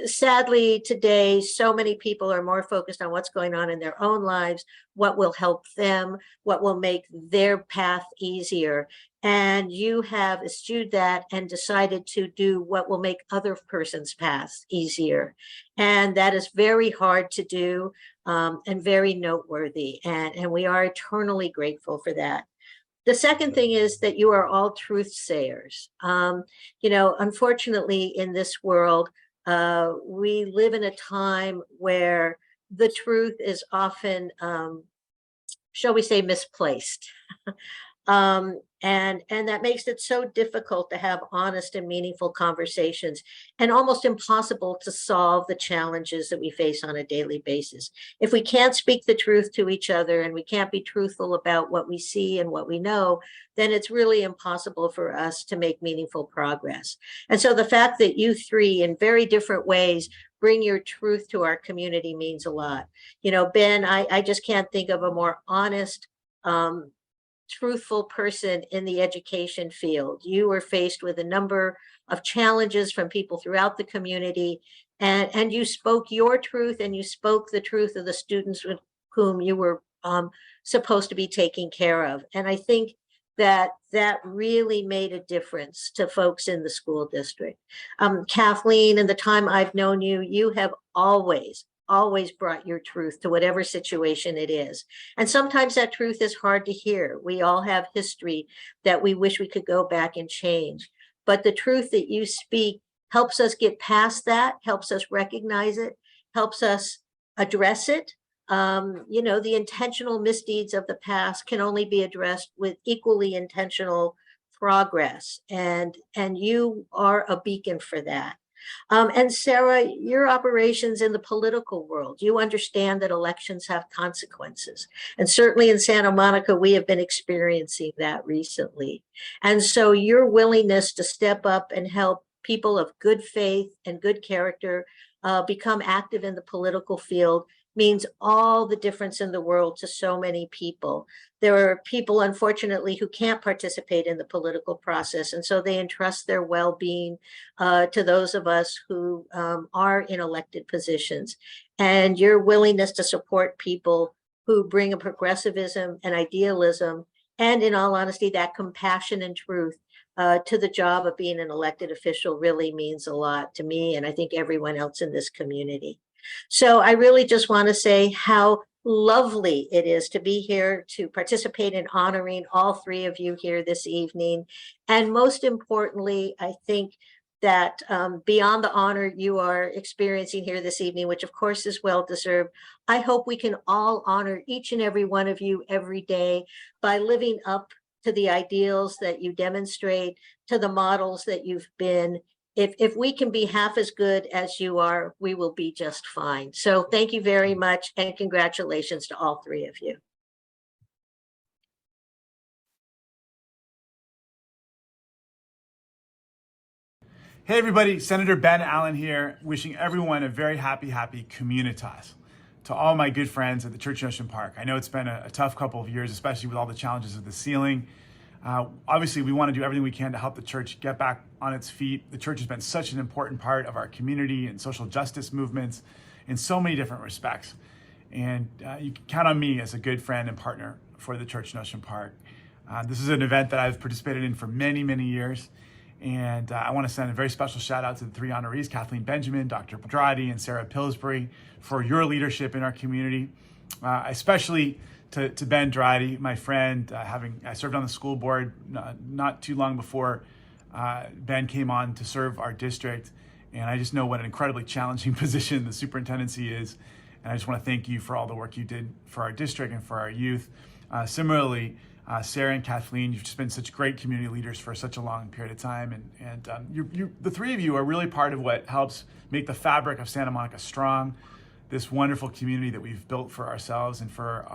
Sadly, today, so many people are more focused on what's going on in their own lives, what will help them, what will make their path easier. And you have eschewed that and decided to do what will make other person's paths easier. And that is very hard to do and very noteworthy. And we are eternally grateful for that. The second thing is that you are all truth sayers. You know, unfortunately, in this world, we live in a time where the truth is often, shall we say, misplaced. And that makes it so difficult to have honest and meaningful conversations, and almost impossible to solve the challenges that we face on a daily basis. If we can't speak the truth to each other and we can't be truthful about what we see and what we know, then it's really impossible for us to make meaningful progress. And so the fact that you three, in very different ways, bring your truth to our community means a lot. You know, Ben, I just can't think of a more honest, truthful person in the education field. You were faced with a number of challenges from people throughout the community, and you spoke your truth, and you spoke the truth of the students with whom you were supposed to be taking care of. And I think that really made a difference to folks in the school district. Kathleen, in the time I've known you, you have always brought your truth to whatever situation it is. And sometimes that truth is hard to hear. We all have history that we wish we could go back and change. But the truth that you speak helps us get past that, helps us recognize it, helps us address it. You know, the intentional misdeeds of the past can only be addressed with equally intentional progress. And you are a beacon for that. And Sarah, your operations in the political world, you understand that elections have consequences. And certainly in Santa Monica, we have been experiencing that recently. And so your willingness to step up and help people of good faith and good character become active in the political field means all the difference in the world to so many people. There are people, unfortunately, who can't participate in the political process, and so they entrust their well-being to those of us who are in elected positions. And your willingness to support people who bring a progressivism and idealism, and in all honesty, that compassion and truth to the job of being an elected official really means a lot to me, and I think everyone else in this community. So I really just want to say how lovely it is to be here to participate in honoring all three of you here this evening. And most importantly, I think that beyond the honor you are experiencing here this evening, which of course is well-deserved, I hope we can all honor each and every one of you every day by living up to the ideals that you demonstrate, to the models that you've been. If we can be half as good as you are, we will be just fine. So thank you very much, and congratulations to all three of you. Hey everybody, Senator Ben Allen here, wishing everyone a very happy Communitas. To all my good friends at the Church in Ocean Park. I know it's been a tough couple of years, especially with all the challenges of the ceiling. Obviously, we want to do everything we can to help the church get back on its feet. The church has been such an important part of our community and social justice movements in so many different respects. And you can count on me as a good friend and partner for the Church in Ocean Park. This is an event that I've participated in for many, many years. And I want to send a very special shout out to the three honorees, Kathleen Benjamin, Dr. Drati, and Sarah Pillsbury, for your leadership in our community, especially to Ben Drati, my friend. I served on the school board not too long before Ben came on to serve our district, and I just know what an incredibly challenging position the superintendency is, and I just want to thank you for all the work you did for our district and for our youth. Similarly, Sarah and Kathleen, you've just been such great community leaders for such a long period of time, and the three of you are really part of what helps make the fabric of Santa Monica strong, this wonderful community that we've built for ourselves and for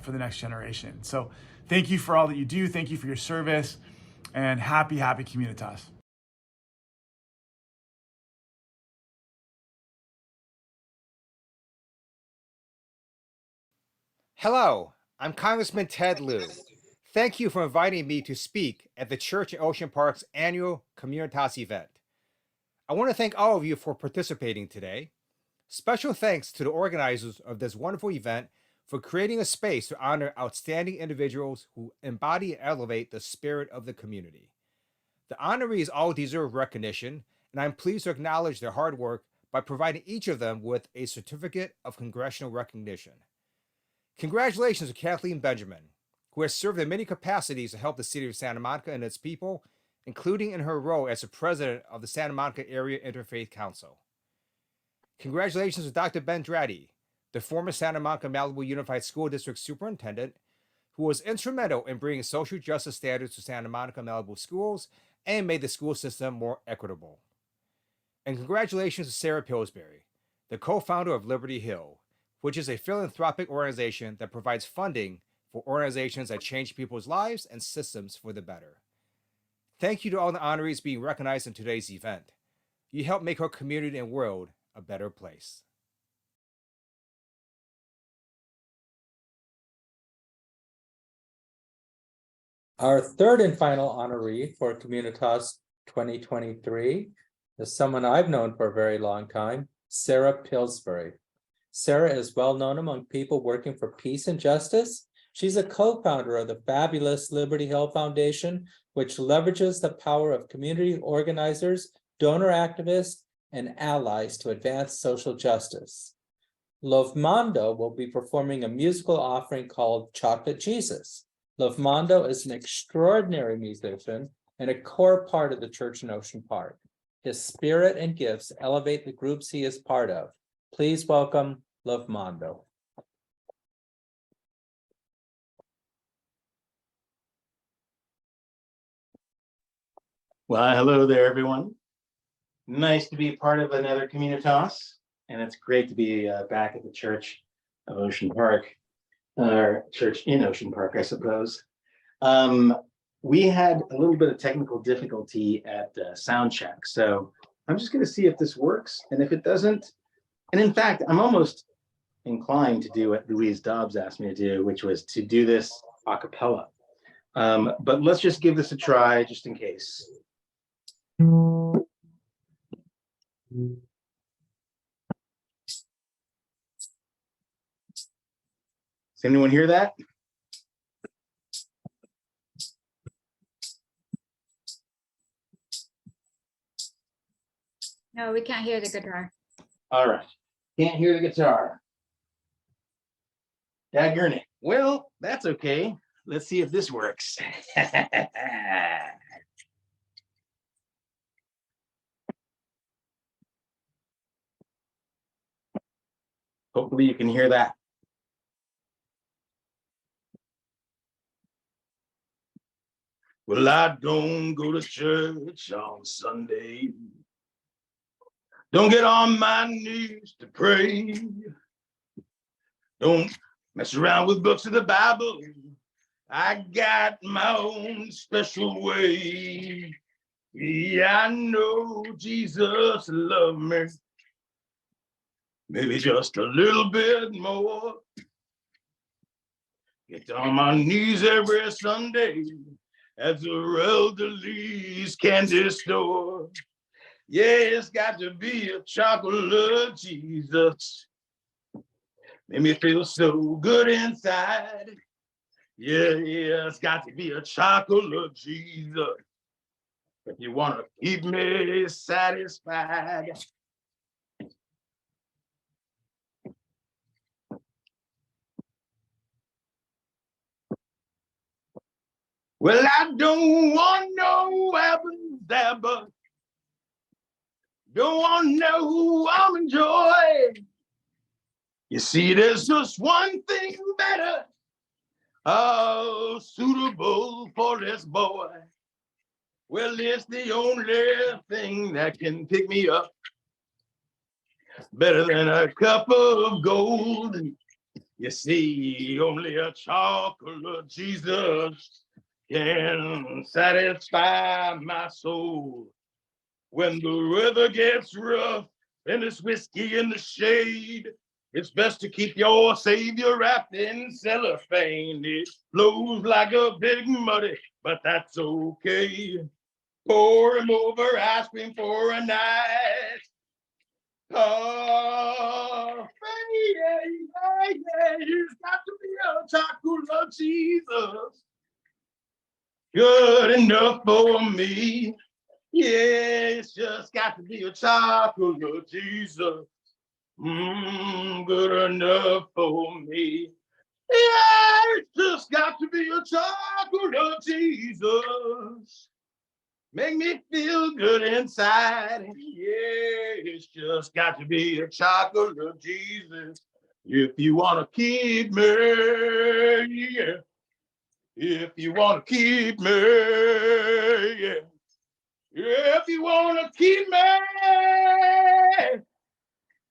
for the next generation. So thank you for all that you do. Thank you for your service, and happy Communitas. Hello, I'm Congressman Ted Lieu. Thank you for inviting me to speak at the Church in Ocean Park's annual Communitas event. I want to thank all of you for participating today. Special thanks to the organizers of this wonderful event for creating a space to honor outstanding individuals who embody and elevate the spirit of the community. The honorees all deserve recognition, and I'm pleased to acknowledge their hard work by providing each of them with a certificate of congressional recognition. Congratulations to Kathleen Benjamin, who has served in many capacities to help the city of Santa Monica and its people, including in her role as the president of the Santa Monica Area Interfaith Council. Congratulations to Dr. Ben Drati, the former Santa Monica Malibu Unified School District Superintendent, who was instrumental in bringing social justice standards to Santa Monica Malibu schools and made the school system more equitable. And congratulations to Sarah Pillsbury, the co-founder of Liberty Hill, which is a philanthropic organization that provides funding for organizations that change people's lives and systems for the better. Thank you to all the honorees being recognized in today's event. You help make our community and world a better place. Our third and final honoree for Communitas 2023 is someone I've known for a very long time, Sarah Pillsbury. Sarah is well known among people working for peace and justice. She's a co-founder of the fabulous Liberty Hill Foundation, which leverages the power of community organizers, donor activists, and allies to advance social justice. Lovmondo will be performing a musical offering called Chocolate Jesus. Lovmondo is an extraordinary musician and a core part of the church in Ocean Park. His spirit and gifts elevate the groups he is part of. Please welcome Lovmondo. Well, hello there, everyone. Nice to be part of another Communitas, and it's great to be back at the Church of Ocean Park, or church in Ocean Park, I suppose. We had a little bit of technical difficulty at sound check, so I'm just going to see if this works, and if it doesn't, and in fact, I'm almost inclined to do what Louise Dobbs asked me to do, which was to do this a cappella. But let's just give this a try, just in case. Does anyone hear that? No, we can't hear the guitar. All right. Can't hear the guitar. Daggone it. Well, that's okay. Let's see if this works. Hopefully you can hear that. Well, I don't go to church on Sunday. Don't get on my knees to pray. Don't mess around with books of the Bible. I got my own special way. Yeah, I know Jesus loved me. Maybe just a little bit more. Get on my knees every Sunday at the elderly's candy store. Yeah, it's got to be a chocolate Jesus. Made me feel so good inside. Yeah, it's got to be a chocolate Jesus. If you want to keep me satisfied. Well, I don't want no apples there, but don't want no almond joy. You see, there's just one thing better, suitable for this boy. Well, it's the only thing that can pick me up. Better than a cup of gold. You see, only a chocolate Jesus can satisfy my soul. When the weather gets rough and there's whiskey in the shade, it's best to keep your Savior wrapped in cellophane. It flows like a big muddy, but that's okay. Pour him over ice cream for a night. Oh, yeah, it's got to be a chocolate Jesus. Good enough for me. Yeah, it's just got to be a chocolate Jesus. Good enough for me. Yeah, it's just got to be a chocolate Jesus. Make me feel good inside. Yeah, it's just got to be a chocolate Jesus. If you want to keep me, yeah. If you want to keep me, yeah. If you want to keep me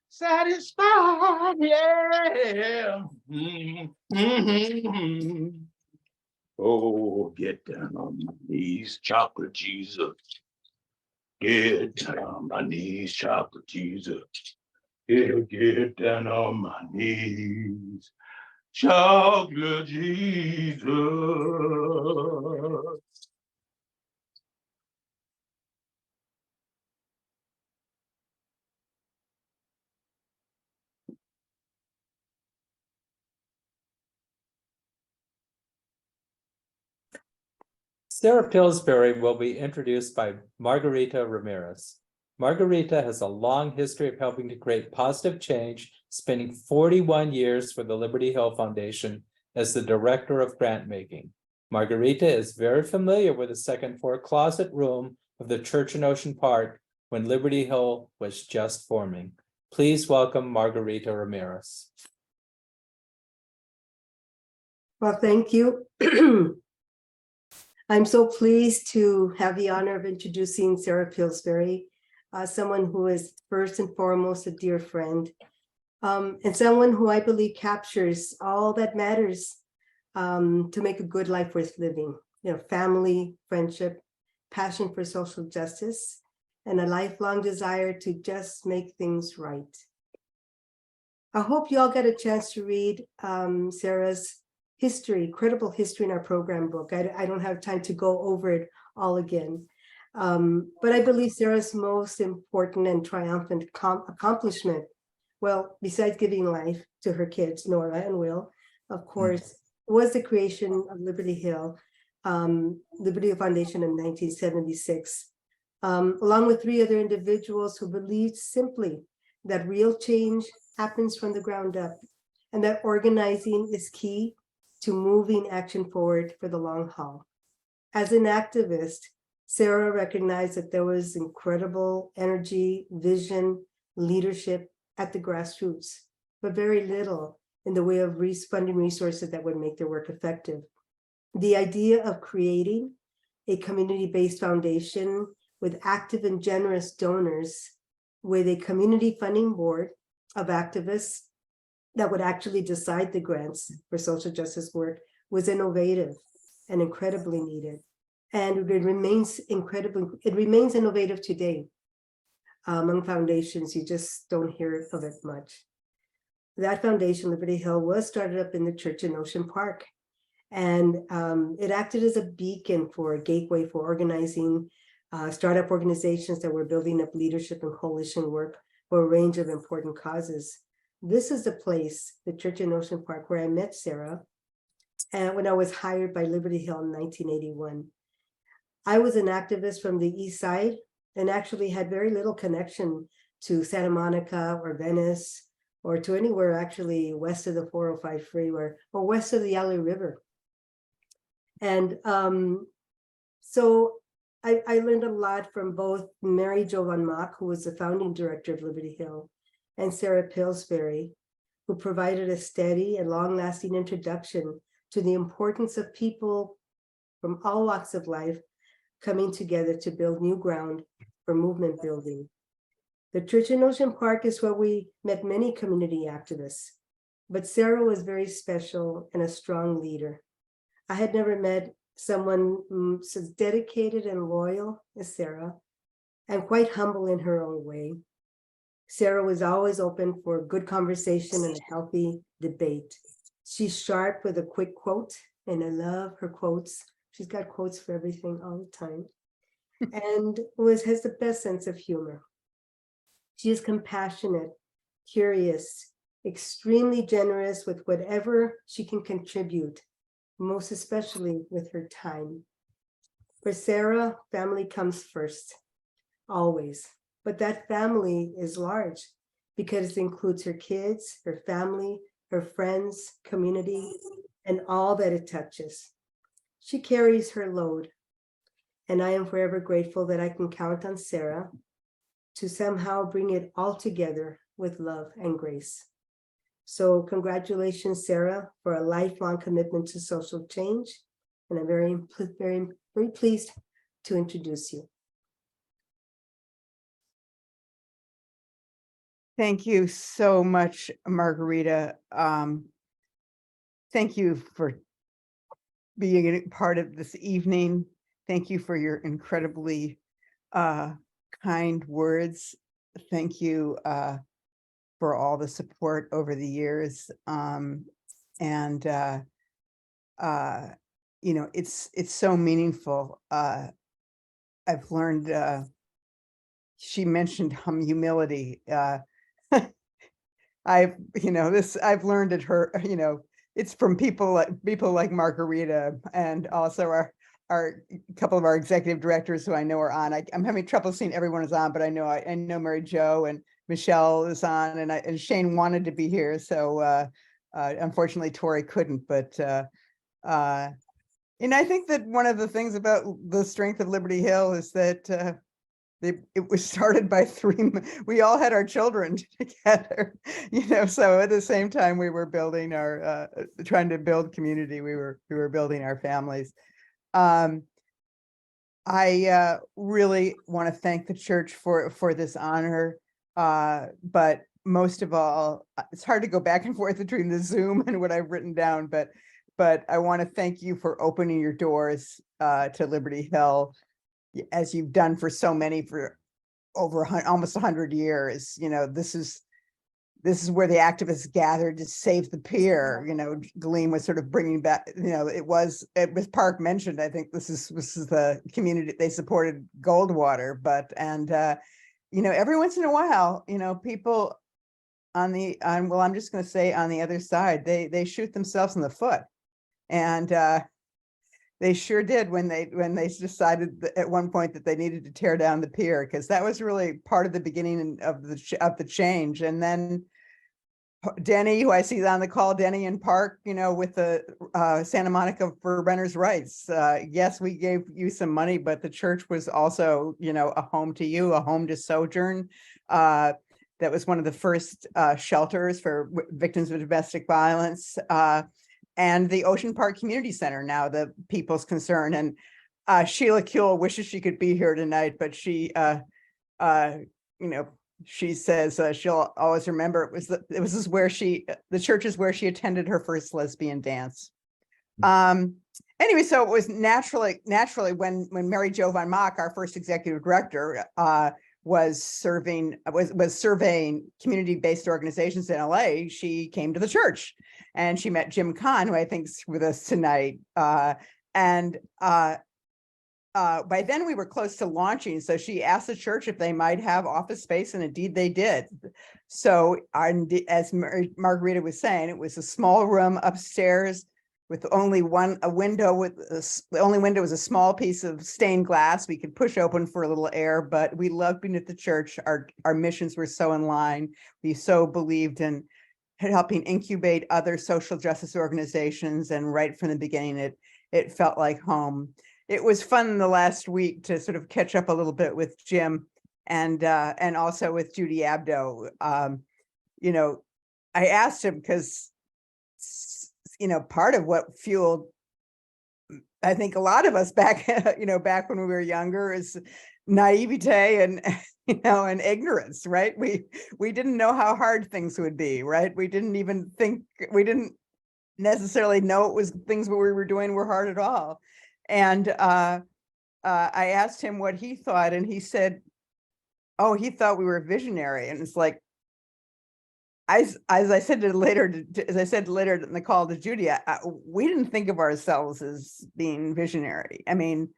satisfied, yeah. Oh, get down on my knees, chocolate Jesus. Get down on my knees, chocolate Jesus. Yeah, get down on my knees, chocolate Jesus. Sarah Pillsbury will be introduced by Margarita Ramirez. Margarita has a long history of helping to create positive change, spending 41 years for the Liberty Hill Foundation as the director of grant making. Margarita is very familiar with the second floor closet room of the church in Ocean Park when Liberty Hill was just forming. Please welcome Margarita Ramirez. Well, thank you. I'm so pleased to have the honor of introducing Sarah Pillsbury, someone who is first and foremost a dear friend, and someone who I believe captures all that matters to make a good life worth living. You know, family, friendship, passion for social justice, and a lifelong desire to just make things right. I hope you all got a chance to read Sarah's history, credible history in our program book. I don't have time to go over it all again. But I believe Sarah's most important and triumphant accomplishment, well, besides giving life to her kids, Nora and Will, of course, was the creation of Liberty Hill, Liberty Hill Foundation in 1976, along with 3 other individuals who believed simply that real change happens from the ground up and that organizing is key to moving action forward for the long haul. As an activist, Sarah recognized that there was incredible energy, vision, leadership at the grassroots, but very little in the way of funding resources that would make their work effective. The idea of creating a community-based foundation with active and generous donors, with a community funding board of activists that would actually decide the grants for social justice work, was innovative and incredibly needed. And it remains innovative today. Among foundations, you just don't hear of it much. That foundation, Liberty Hill, was started up in the church in Ocean Park. And it acted as a beacon for a gateway for organizing startup organizations that were building up leadership and coalition work for a range of important causes. This is the place, the church in Ocean Park, where I met Sarah, and when I was hired by Liberty Hill in 1981. I was an activist from the East Side and actually had very little connection to Santa Monica or Venice or to anywhere actually west of the 405 freeway or west of the Yali River. And so I learned a lot from both Mary Jo Van Mock, who was the founding director of Liberty Hill, and Sarah Pillsbury, who provided a steady and long-lasting introduction to the importance of people from all walks of life coming together to build new ground for movement building. The church in Ocean Park is where we met many community activists, but Sarah was very special and a strong leader. I had never met someone so dedicated and loyal as Sarah, and quite humble in her own way. Sarah was always open for good conversation and a healthy debate. She's sharp with a quick quote, and I love her quotes. She's got quotes for everything all the time, and has the best sense of humor. She is compassionate, curious, extremely generous with whatever she can contribute, most especially with her time. For Sarah, family comes first, always. But that family is large because it includes her kids, her family, her friends, community, and all that it touches. She carries her load, and I am forever grateful that I can count on Sarah to somehow bring it all together with love and grace. So congratulations, Sarah, for a lifelong commitment to social change And I'm very, very, very pleased to introduce you. Thank you so much, Margarita. Thank you for being a part of this evening. Thank you for your incredibly kind words. Thank you for all the support over the years. You know, it's so meaningful. I've learned, she mentioned humility. I've learned at her, it's from people like Margarita, and also our couple of our executive directors who I know are on. I'm having trouble seeing everyone is on, but I know Mary Jo and Michelle is on, and Shane wanted to be here, so unfortunately Tori couldn't. But and I think that one of the things about the strength of Liberty Hill is that it was started by we all had our children together, so at the same time we were building trying to build community, we were building our families. I really want to thank the church for this honor, but most of all, it's hard to go back and forth between the Zoom and what I've written down, but I want to thank you for opening your doors to Liberty Hill, as you've done for so many for over almost 100 years. This is where the activists gathered to save the pier. Gleam was sort of bringing back, it was Park mentioned, I think this is the community, they supported Goldwater, every once in a while, people I'm just going to say on the other side, they shoot themselves in the foot. And they sure did when they decided at one point that they needed to tear down the pier, because that was really part of the beginning of the change. And then Denny, who I see on the call, Denny and Park, with the Santa Monica for renters' rights. Yes, we gave you some money, but the church was also, a home to you, a home to sojourn. That was one of the first shelters for victims of domestic violence. And the Ocean Park Community Center, now the People's Concern. And Sheila Kuehl wishes she could be here tonight, but she, she says she'll always remember the church is where she attended her first lesbian dance. Anyway, so it was naturally when Mary Jo von Mock, our first executive director, was surveying community-based organizations in LA, she came to the church and she met Jim Kahn, who I think is with us tonight. By then we were close to launching, so she asked the church if they might have office space, and indeed they did. So as Margarita was saying, it was a small room upstairs with only a window. The only window was a small piece of stained glass we could push open for a little air, but we loved being at the church. Our missions were so in line. We so believed in helping incubate other social justice organizations, and right from the beginning, it felt like home. It was fun the last week to sort of catch up a little bit with Jim and also with Judy Abdo. I asked him because part of what fueled, I think, a lot of us back when we were younger is naivete and ignorance, right? We didn't know how hard things would be, right? We didn't necessarily know things we were doing were hard at all. And I asked him what he thought, and he said, oh, he thought we were visionary. And it's like, as I said later in the call to Judy, we didn't think of ourselves as being visionary. I mean,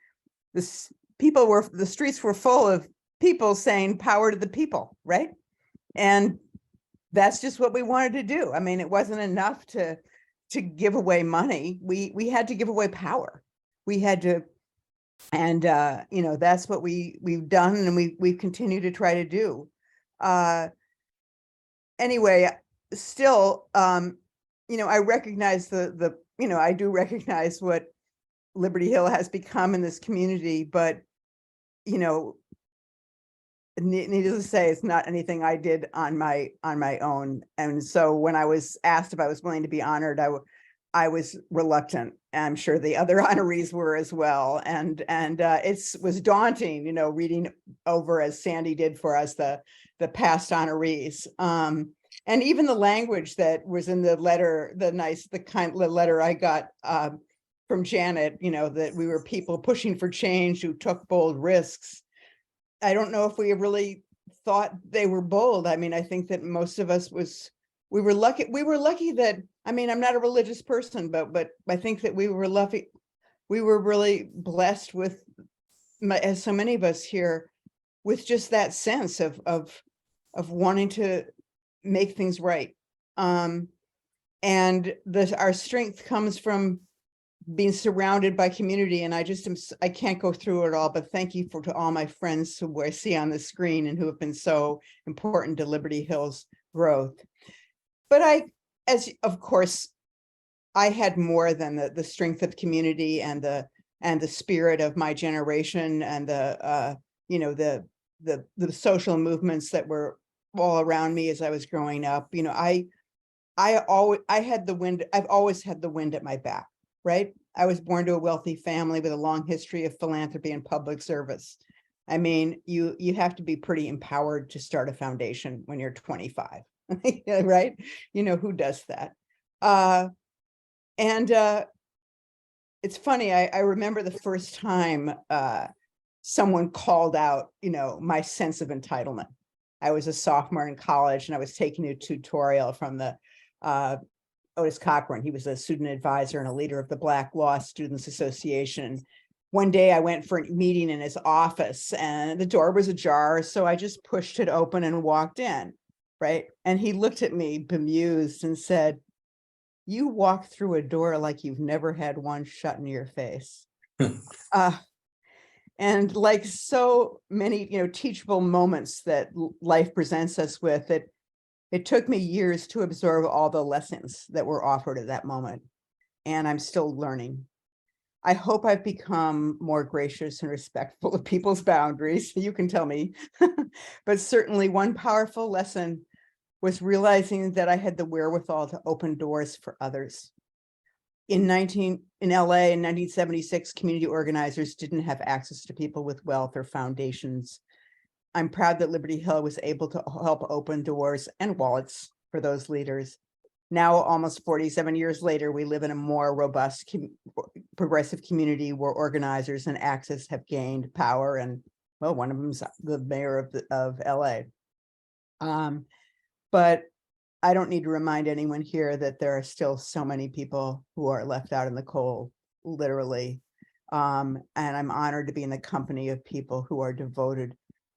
the streets were full of people saying power to the people, right? And that's just what we wanted to do. I mean, it wasn't enough to give away money. We had to give away power. We had to, and that's what we've done, and we continue to try to do. Anyway, still, I recognize I do recognize what Liberty Hill has become in this community, but, needless to say, it's not anything I did on my own. And so when I was asked if I was willing to be honored, I was reluctant. I'm sure the other honorees were as well. And it was daunting, you know, reading over, as Sandy did for us, the past honorees. And even the language that was in the letter, the letter I got from Janet, you know, that we were people pushing for change who took bold risks. I don't know if we really thought they were bold. I mean, I think that most of us we were lucky that, I mean, I'm not a religious person, but I think that we were lucky. We were really blessed with, as so many of us here, with just that sense of wanting to make things right. And our strength comes from being surrounded by community. And I can't go through it all, but thank you to all my friends who I see on the screen and who have been so important to Liberty Hill's growth. But of course, I had more than the strength of community and the spirit of my generation and the social movements that were all around me as I was growing up. You know, I've always had the wind at my back, right? I was born to a wealthy family with a long history of philanthropy and public service. I mean, you have to be pretty empowered to start a foundation when you're 25, right? You know, who does that? It's funny, I remember the first time someone called out, you know, my sense of entitlement. I was a sophomore in college and I was taking a tutorial from the Otis Cochran. He was a student advisor and a leader of the Black Law Students Association. One day I went for a meeting in his office and the door was ajar. So I just pushed it open and walked in, right? And he looked at me bemused and said, "You walk through a door like you've never had one shut in your face." And like so many, you know, teachable moments that life presents us with, it took me years to absorb all the lessons that were offered at that moment. And I'm still learning. I hope I've become more gracious and respectful of people's boundaries. You can tell me. But certainly one powerful lesson was realizing that I had the wherewithal to open doors for others. In LA in 1976, community organizers didn't have access to people with wealth or foundations. I'm proud that Liberty Hill was able to help open doors and wallets for those leaders. Now, almost 47 years later, we live in a more robust, progressive community where organizers and access have gained power. And well, one of them's the mayor of LA. But I don't need to remind anyone here that there are still so many people who are left out in the cold, literally. And I'm honored to be in the company of people who are devoted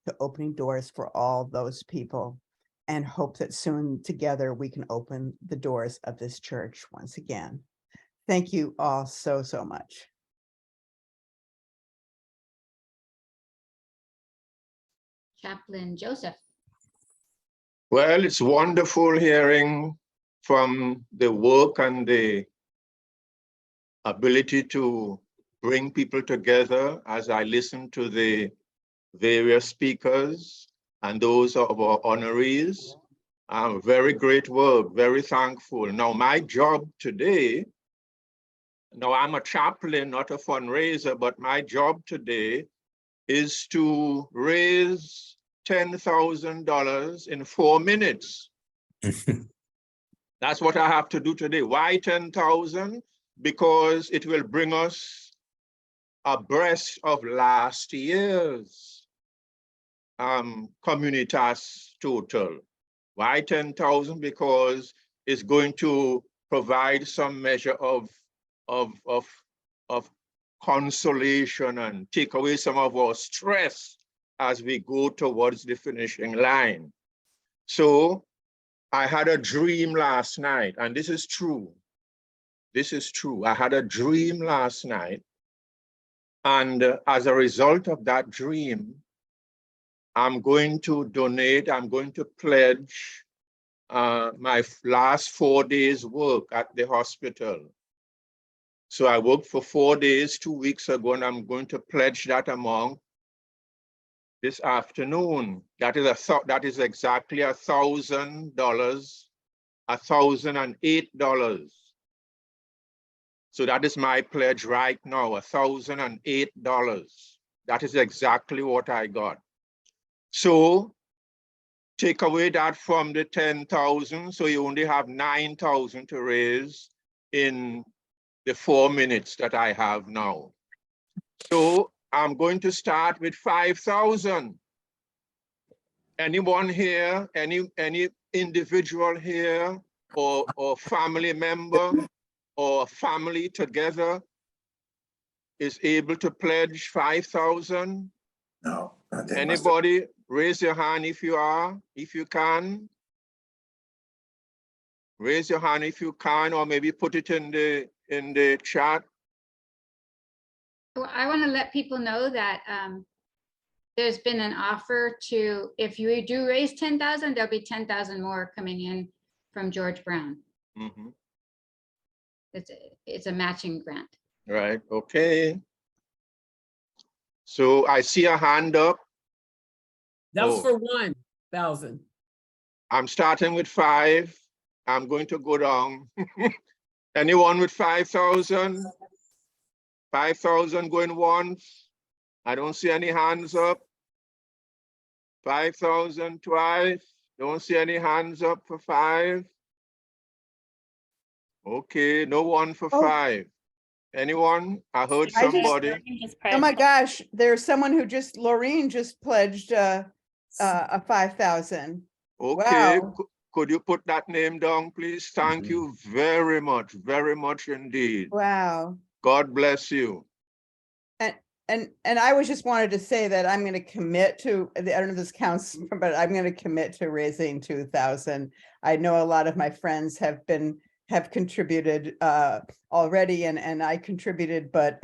to opening doors for all those people, and hope that soon together we can open the doors of this church once again. Thank you all so, so much. Chaplain Joseph. Well, it's wonderful hearing from the work and the ability to bring people together as I listen to the various speakers and those of our honorees. Very great work, very thankful. Now, my job today, now I'm a chaplain, not a fundraiser, but my job today is to raise $10,000 in 4 minutes. That's what I have to do today. Why 10,000? Because it will bring us abreast of last year's Communitas total. Why 10,000? Because it's going to provide some measure of consolation and take away some of our stress as we go towards the finishing line. So I had a dream last night, and this is true. This is true. I had a dream last night, and as a result of that dream, I'm going to donate, I'm going to pledge my last 4 days' work at the hospital. So I worked for 4 days 2 weeks ago, and I'm going to pledge that amount this afternoon. That is exactly $1,000, $1,008. So that is my pledge right now, $1,008. That is exactly what I got. So take away that from the 10,000, so you only have 9,000 to raise in the 4 minutes that I have now. So I'm going to start with 5,000. Anyone here, any individual here, or family member, or family together is able to pledge 5,000? No, Anybody? Raise your hand if you are, if you can. Raise your hand if you can, or maybe put it in the chat. Well, I want to let people know that there's been an offer to, if you do raise 10,000, there'll be 10,000 more coming in from George Brown. Mm-hmm. It's a matching grant. Right, okay. So I see a hand up. That was for 1,000. I'm starting with 5. I'm going to go down. Anyone with 5,000? 5,000 going once? I don't see any hands up. 5,000 twice? Don't see any hands up for 5. Okay, no one for 5. Anyone? I heard somebody. Oh my gosh, there's someone who Laureen just pledged a 5,000. Okay, Wow. could you put that name down, please? Thank you very much indeed. Wow. God bless you. And I was just wanted to say that I'm going to commit to, I don't know if this counts, but I'm going to commit to raising 2,000. I know a lot of my friends have contributed already, and I contributed, but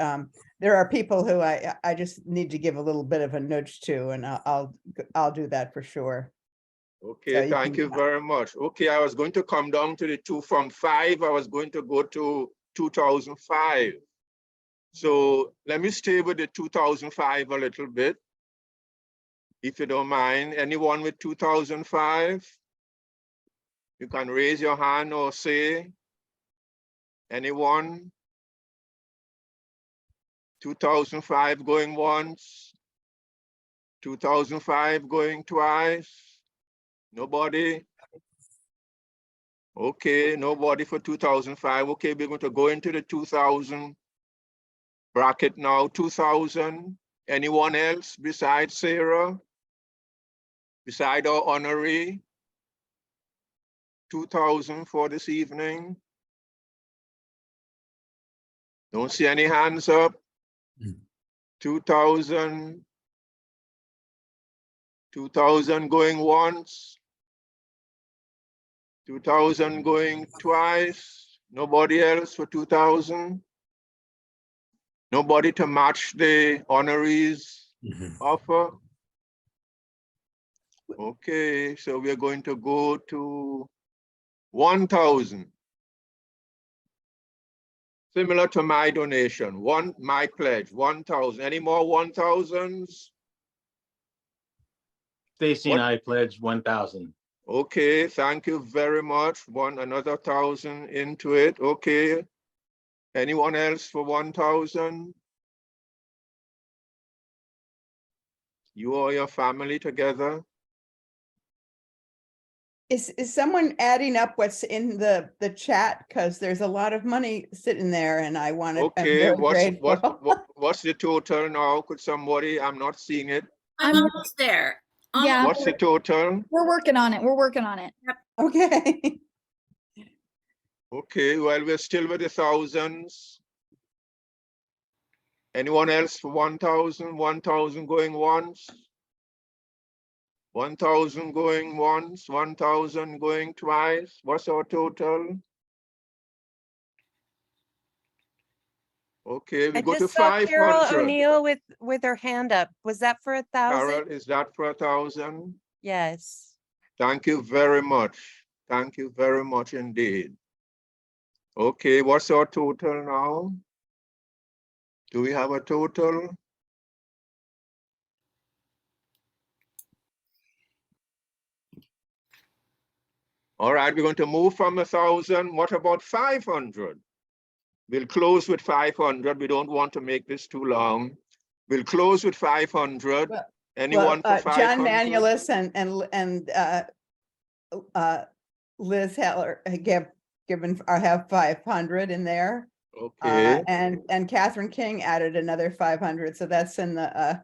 there are people who I just need to give a little bit of a nudge to, and I'll do that for sure. Okay, thank you very much. Okay, I was going to come down to the 2 from 5. I was going to go to 2005. So let me stay with the 2005 a little bit, if you don't mind. Anyone with 2005? You can raise your hand or say. Anyone? 2005 going once? 2005 going twice? Nobody? Okay, nobody for 2005. Okay, we're going to go into the 2000 bracket now. 2000. Anyone else besides Sarah? Beside our honoree? 2,000 for this evening. Don't see any hands up. 2,000. 2,000 going once. 2,000 going twice. Nobody else for 2,000. Nobody to match the honorees offer. Okay, so we're going to go to 1,000. Similar to my donation, my pledge, 1,000. Any more 1,000s? Stacy and I pledge 1,000. Okay, thank you very much. Another 1,000 into it. Okay. Anyone else for 1,000? You or your family together? Is someone adding up what's in the chat? Because there's a lot of money sitting there, and I want to. Okay, what's the total now? Could somebody? I'm not seeing it. I'm almost there. Yeah. What's the total? We're working on it. We're working on it. Yep. Okay. Okay, well, we're still with the thousands. Anyone else for 1,000? 1,000 going once? 1,000 going once? 1,000 going twice? What's our total? Okay, we I go to just saw Carol 500. O'Neill with her hand up. Was that for 1,000? Carol, is that for 1,000? Yes. Thank you very much. Thank you very much indeed. Okay, what's our total now? Do we have a total? All right, we're going to move from 1,000. What about 500? We'll close with 500. We don't want to make this too long. We'll close with 500. Anyone for 500? John Manulus and Liz Heller have 500 in there. Okay. And Catherine King added another 500. So that's in the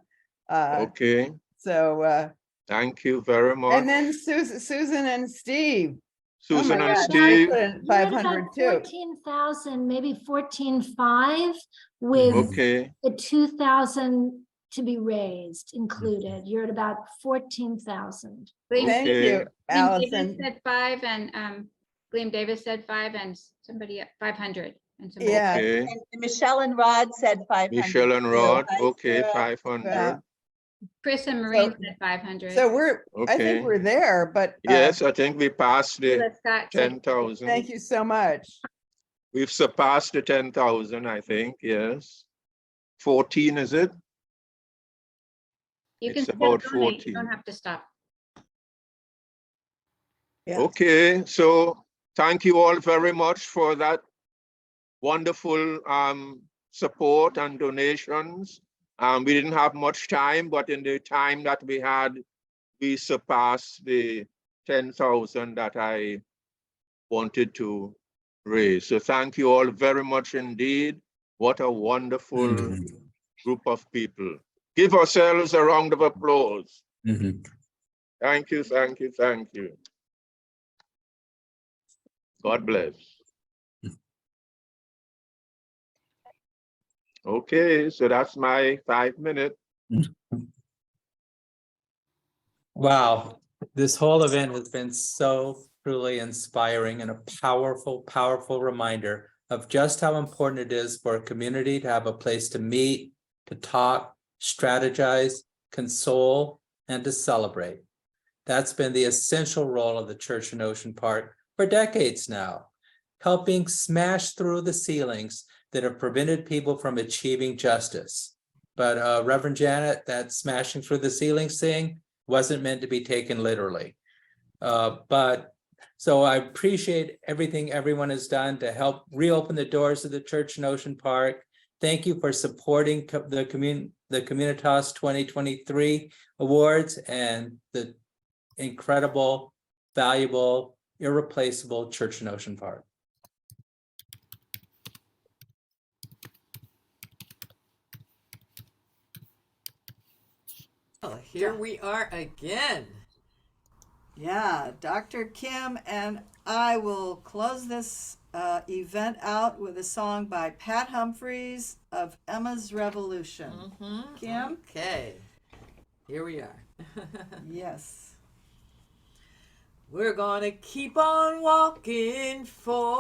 okay. So thank you very much. And then Susan and Steve. Susan and God, Steve. 500 too. 14,000, maybe 14,500 with okay. the 2,000 to be raised included. You're at about 14,000. Thank you, Allison. Davis said 5 and Gleam Davis said 5 and somebody at 500. And somebody Okay. And Michelle and Rod said 500. Michelle and Rod. So Okay, 500. Chris and Maureen said 500. So I think we're there, but yes, I think we passed the 10,000. Thank you so much. We've surpassed the 10,000, I think. Yes. 14, is it? You It's can about still donate. 14. You don't have to stop. Yeah. Okay, so thank you all very much for that wonderful support and donations. We didn't have much time, but in the time that we had, we surpassed the 10,000 that I wanted to raise. So thank you all very much indeed. What a wonderful group of people. Give ourselves a round of applause. Thank you, thank you, thank you. God bless. Okay, so that's my 5 minutes. Wow, this whole event has been so truly inspiring and a powerful, powerful reminder of just how important it is for a community to have a place to meet, to talk, strategize, console, and to celebrate. That's been the essential role of the church in Ocean Park for decades now, helping smash through the ceilings that have prevented people from achieving justice. But Reverend Janet, that smashing through the ceilings thing wasn't meant to be taken literally. So I appreciate everything everyone has done to help reopen the doors of the church in Ocean Park. Thank you for supporting the Communitas 2023 awards and the incredible, valuable, irreplaceable church in Ocean Park. Well, here we are again. Yeah, Dr. Kim and I will close this event out with a song by Pat Humphries of Emma's Revolution. Kim? Okay, here we are. Yes. We're gonna keep on walking forward.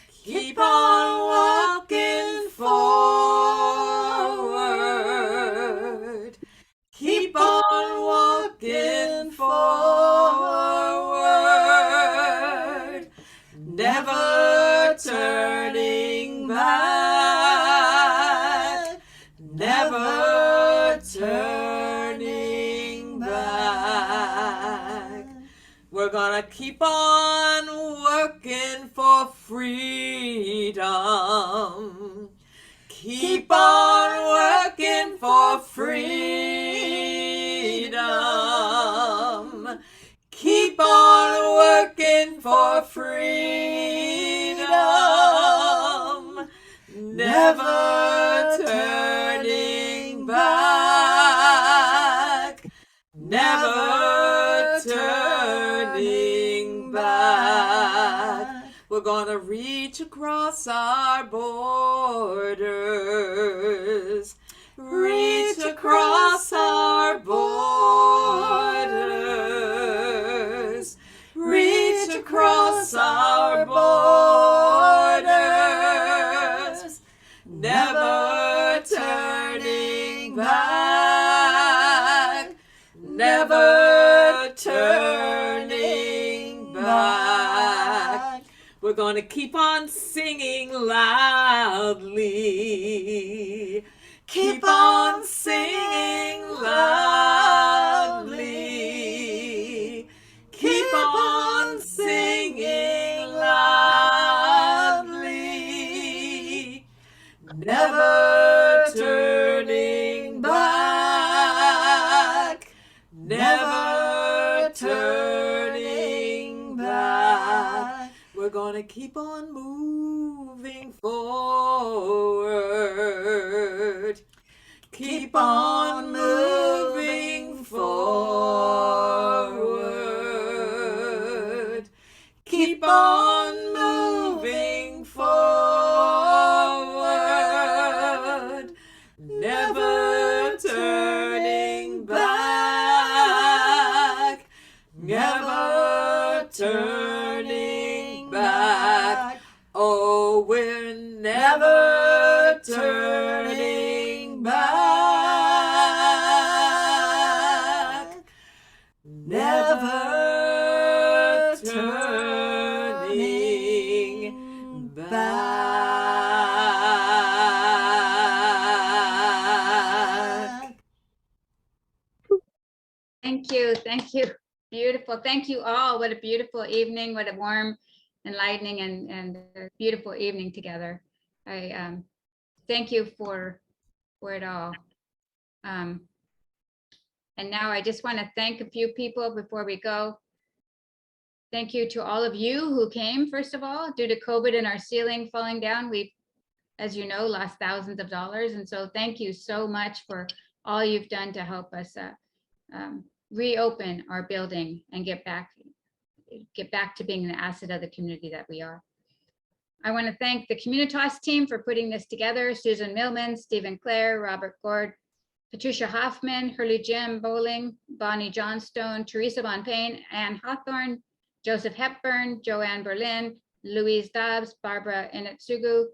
Keep on walking forward. Keep on walking forward. Never turning back. Never turning back. We're gonna keep on working for freedom. Keep on working for freedom. Keep on working for freedom. Never turning back. Never turning back. We're gonna reach across our borders. Reach across our borders. Reach across our borders. Never turning back. Never turning back. We're gonna keep on singing loudly. Keep on singing loudly. Keep on singing loudly. never turning back. We're gonna keep on moving forward. Keep on moving forward. Keep on moving forward. Never turning back. Never turning back. Oh, we're never turning back. Never turning back. Thank you. Thank you. Beautiful. Thank you all. What a beautiful evening. What a warm, enlightening, and beautiful evening together. I thank you for it all. And now I just want to thank a few people before we go. Thank you to all of you who came, first of all. Due to COVID and our ceiling falling down, we've, as you know, lost thousands of dollars. And so thank you so much for all you've done to help us reopen our building and get back to being an asset of the community that we are. I want to thank the Communitas team for putting this together. Susan Millman, Stephen Clare, Robert Gord, Patricia Hoffman, Hurley Jim Bowling, Bonnie Johnstone, Teresa Von Payne, Ann Hawthorne, Joseph Hepburn, Joanne Berlin, Louise Dobbs, Barbara Inetsugu,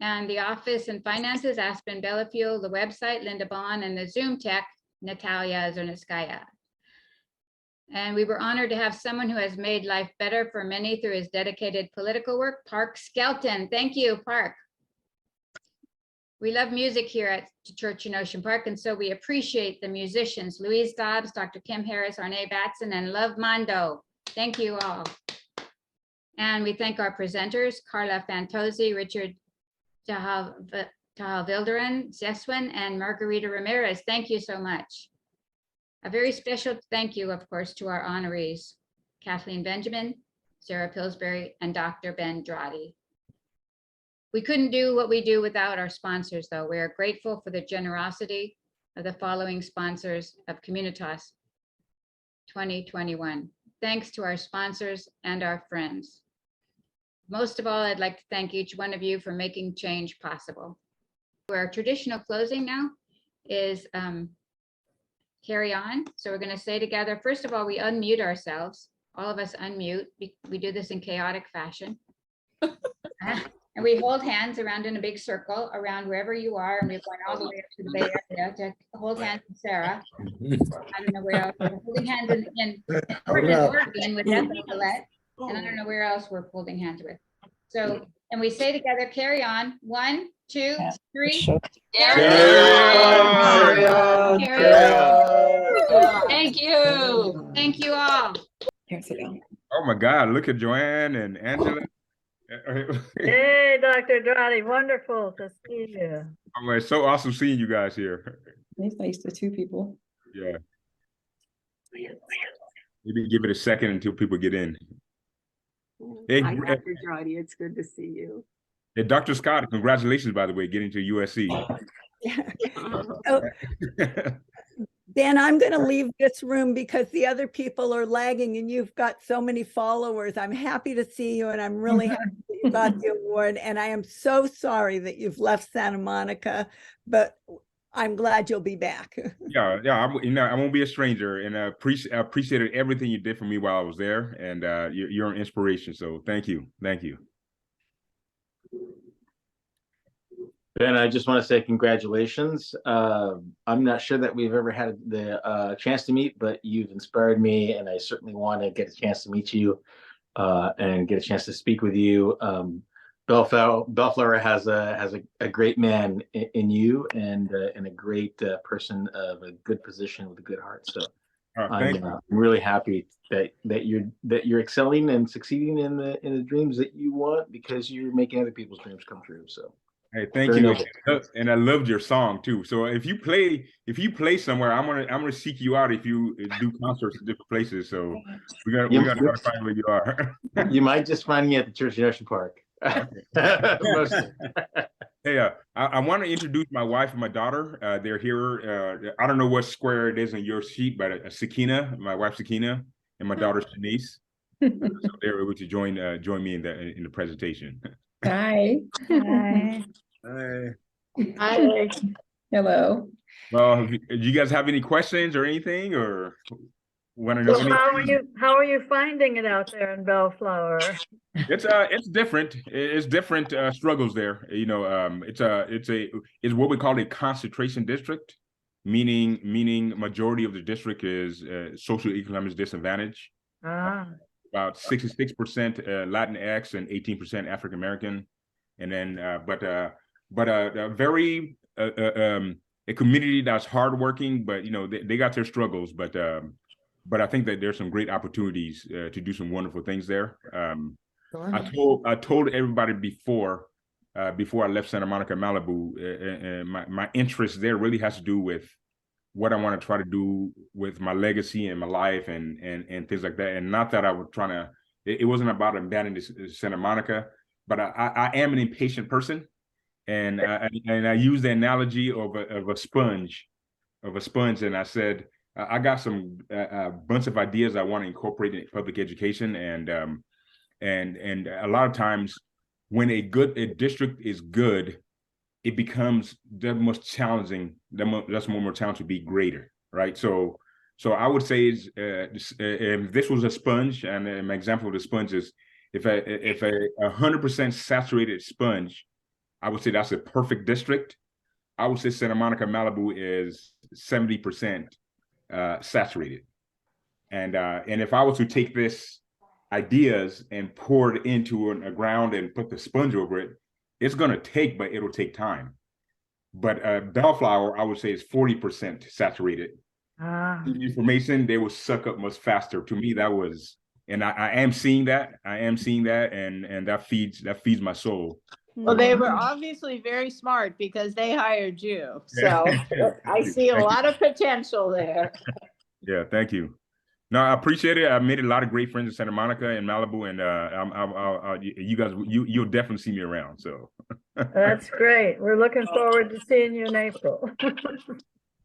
and the office and finances, Aspen Bellafuel, the website, Linda Bond, and the Zoom tech, Natalia Zernskaya. And we were honored to have someone who has made life better for many through his dedicated political work, Park Skelton. Thank you, Park. We love music here at the Church in Ocean Park, and so we appreciate the musicians, Louise Dobbs, Dr. Kim Harris, Arne Batson, and Love Mondo. Thank you all. And we thank our presenters, Carla Fantozzi, Richard Tahalvilderan, Zeswin, and Margarita Ramirez. Thank you so much. A very special thank you, of course, to our honorees, Kathleen Benjamin, Sarah Pillsbury, and Dr. Ben Drati. We couldn't do what we do without our sponsors, though. We are grateful for the generosity of the following sponsors of Communitas 2021. Thanks to our sponsors and our friends. Most of all, I'd like to thank each one of you for making change possible. Our traditional closing now is carry on. So we're going to say together, first of all, we unmute ourselves. All of us unmute. We do this in chaotic fashion. And we hold hands around in a big circle around wherever you are. And we're going all the way up to the Bay Area to hold hands with Sarah. I don't know where else. We're holding hands in Portland, Oregon with Beth and Colette. And I don't know where else we're holding hands with. So, and we say together, carry on. 1, 2, 3. Carry on. Thank you. Thank you all. Oh my God, look at Joanne and Angela. Hey, Dr. Drati, wonderful to see you. Oh, it's so awesome seeing you guys here. It's nice to two people. Yeah. Maybe give it a second until people get in. Hey, Hi, Dr. Drati, it's good to see you. Hey, Dr. Scott, congratulations, by the way, getting to USC. Oh, Dan, I'm going to leave this room because the other people are lagging and you've got so many followers. I'm happy to see you and I'm really happy that you got the award. And I am so sorry that you've left Santa Monica, but I'm glad you'll be back. Yeah, I won't be a stranger, and I appreciated everything you did for me while I was there, and you're an inspiration. So thank you. Ben, I just want to say congratulations. I'm not sure that we've ever had the chance to meet, but you've inspired me, and I certainly want to get a chance to meet you and get a chance to speak with you. Bellflower has a great man in you, and a great person of a good position with a good heart. So I'm really happy that you're excelling and succeeding in the dreams that you want, because you're making other people's dreams come true. So Hey, thank Very you, noble. and I loved your song too. So if you play somewhere, I'm gonna seek you out if you do concerts in different places. So we're gonna try to find where you are. You might just find me at the church in Ocean Park. Mostly. Hey, I want to introduce my wife and my daughter. They're here. I don't know what square it is in your sheet, but Sakina, my wife Sakina, and my daughter Shanice. So they're able to join me in the presentation. Hi. Hi. Hi. Hi. Hello. Well, do you guys have any questions or anything, or want to know So anything? how are you finding it out there in Bellflower? It's different. It's different struggles there. You know, it's what we call a concentration district, meaning majority of the district is socioeconomic disadvantage. Ah. About 66% Latinx and 18% African American, and then a community that's hardworking, but you know they got their struggles, but I think that there's some great opportunities to do some wonderful things there. I told everybody before I left Santa Monica, Malibu, my interest there really has to do with what I want to try to do with my legacy and my life and things like that. And not that I was trying to, it wasn't about abandoning Santa Monica, but I am an impatient person. And I use the analogy of a sponge, and I said, I got some a bunch of ideas I want to incorporate in public education. And a lot of times when a district is good, it becomes that much challenging. That's more challenge to be greater, right? So I would say if this was a sponge, and an example of the sponge is if a 100% saturated sponge, I would say that's a perfect district. I would say Santa Monica, Malibu is 70% saturated, and if I was to take this ideas and pour it into a ground and put the sponge over it, it's going to take, but it'll take time. But Bellflower, I would say, is 40% saturated. The information they will suck up much faster. To me, that was, and I am seeing that. And that feeds my soul. Well, they were obviously very smart because they hired you. So I see a lot of potential there. Yeah, thank you. No, I appreciate it. I made a lot of great friends in Santa Monica and Malibu, and you guys, you'll definitely see me around. So that's great. We're looking forward to seeing you in April.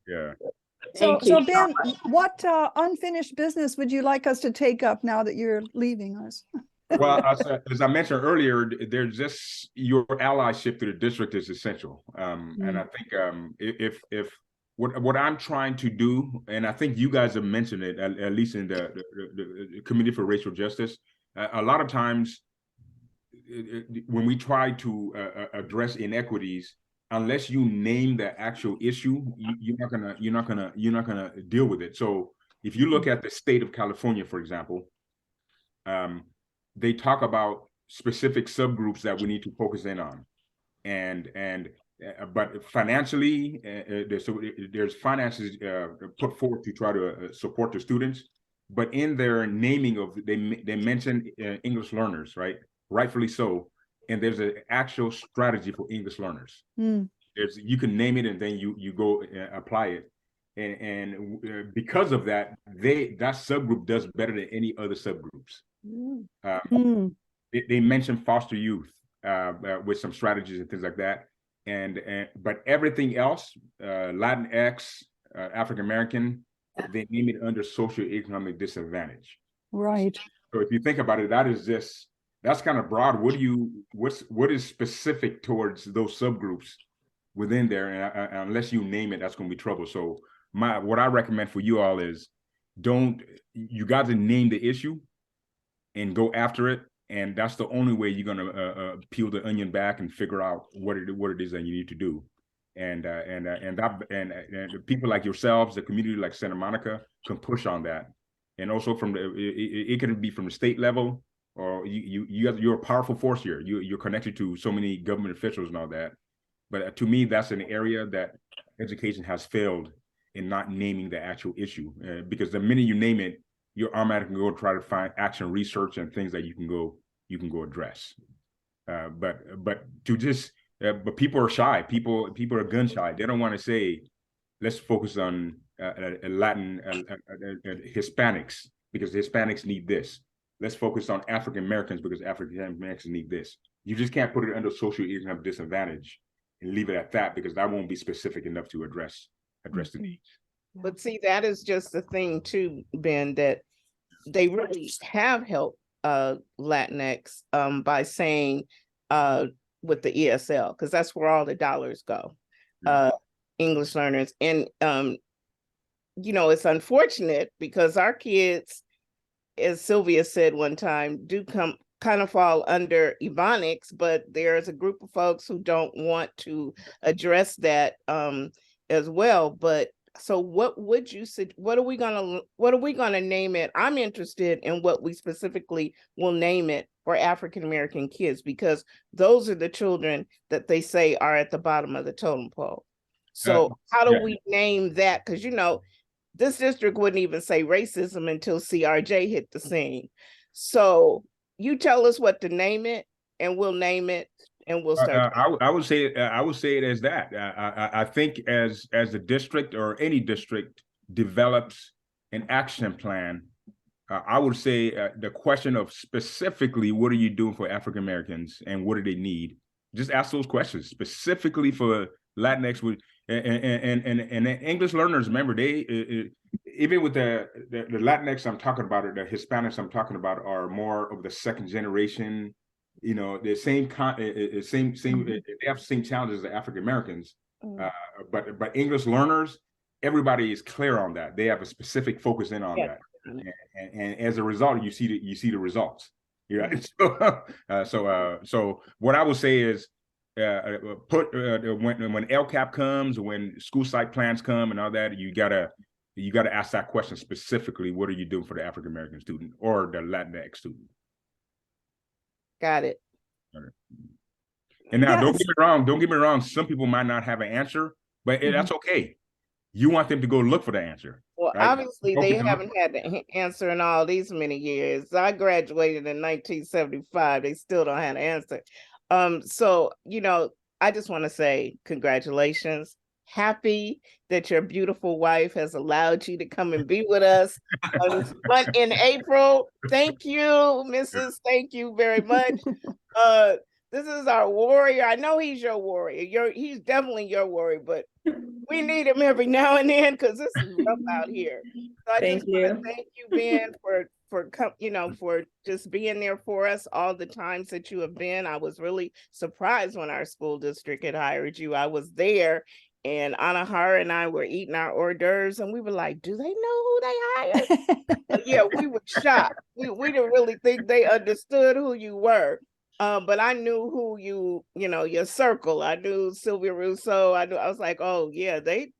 Yeah. So Ben, what unfinished business would you like us to take up now that you're leaving us? Well, as I mentioned earlier, there's just your allyship to the district is essential. And I think if what I'm trying to do, and I think you guys have mentioned it, at least in the Committee for Racial Justice, a lot of times when we try to address inequities, unless you name the actual issue, you're not gonna deal with it. So if you look at the state of California, for example, they talk about specific subgroups that we need to focus in on, but financially, there's finances put forth to try to support the students, but in their naming of they mention English learners, right? Rightfully so, and there's an actual strategy for English learners. There's you can name it and then you go apply it, and because of that, that subgroup does better than any other subgroups. They mentioned foster youth with some strategies and things like that, but everything else, Latinx, African American, they name it under socioeconomic disadvantage. Right. So if you think about it, that's kind of broad. What is specific towards those subgroups within there? And unless you name it, that's going to be trouble. So what I recommend for you all is you got to name the issue and go after it. And that's the only way you're going to peel the onion back and figure out what it is that you need to do. And people like yourselves, the community like Santa Monica, can push on that. And also it can be from the state level, or you're a powerful force here. You're connected to so many government officials and all that. But to me, that's an area that education has failed in not naming the actual issue. Because the minute you name it, you're automatically going to try to find action research and things that you can go address. But to just but people are shy. People are gun shy. They don't want to say, let's focus on Latin Hispanics because the Hispanics need this. Let's focus on African Americans because African Americans need this. You just can't put it under socioeconomic disadvantage and leave it at that, because that won't be specific enough to address the needs. But see, that is just the thing too, Ben, that they really have helped Latinx by saying with the ESL, because that's where all the dollars go, English learners. And you know, it's unfortunate because our kids, as Sylvia said one time, do kind of fall under Ebonics, but there's a group of folks who don't want to address that as well. But so what would you say, what are we gonna name it? I'm interested in what we specifically will name it for African American kids, because those are the children that they say are at the bottom of the totem pole. So how do we name that? Because, you know, this district wouldn't even say racism until CRJ hit the scene. So you tell us what to name it and we'll name it and we'll start. I would say it as that. I think as the district or any district develops an action plan, I would say the question of specifically what are you doing for African Americans and what do they need? Just ask those questions specifically for Latinx and English learners. Remember, they even with the Latinx I'm talking about, or the Hispanics I'm talking about, are more of the second generation. You know, the same they have the same challenges as African Americans, but English learners, everybody is clear on that. They have a specific focus in on that, and as a result, you see the results. Yeah. So what I would say is, when LCAP comes, when school site plans come, and all that, you gotta ask that question specifically. What are you doing for the African American student or the Latinx student? Got it. And now, don't get me wrong. Some people might not have an answer, but that's okay. You want them to go look for the answer. Well, right? obviously they haven't had the answer in all these many years. I graduated in 1975. They still don't have an answer. So, you know, I just want to say congratulations. Happy that your beautiful wife has allowed you to come and be with us in April. Thank you, Mrs. Thank you very much. This is our warrior. I know he's your warrior. He's definitely your warrior, but we need him every now and then because this is rough out here. So I just want to thank you, Ben, for just being there for us all the times that you have been. I was really surprised when our school district had hired you. I was there, and Anahara and I were eating our hors d'oeuvres, and we were like, do they know who they hired? Yeah, we were shocked. We didn't really think they understood who you were. But I knew who your circle. I knew Sylvia Russo. I was like, oh yeah, they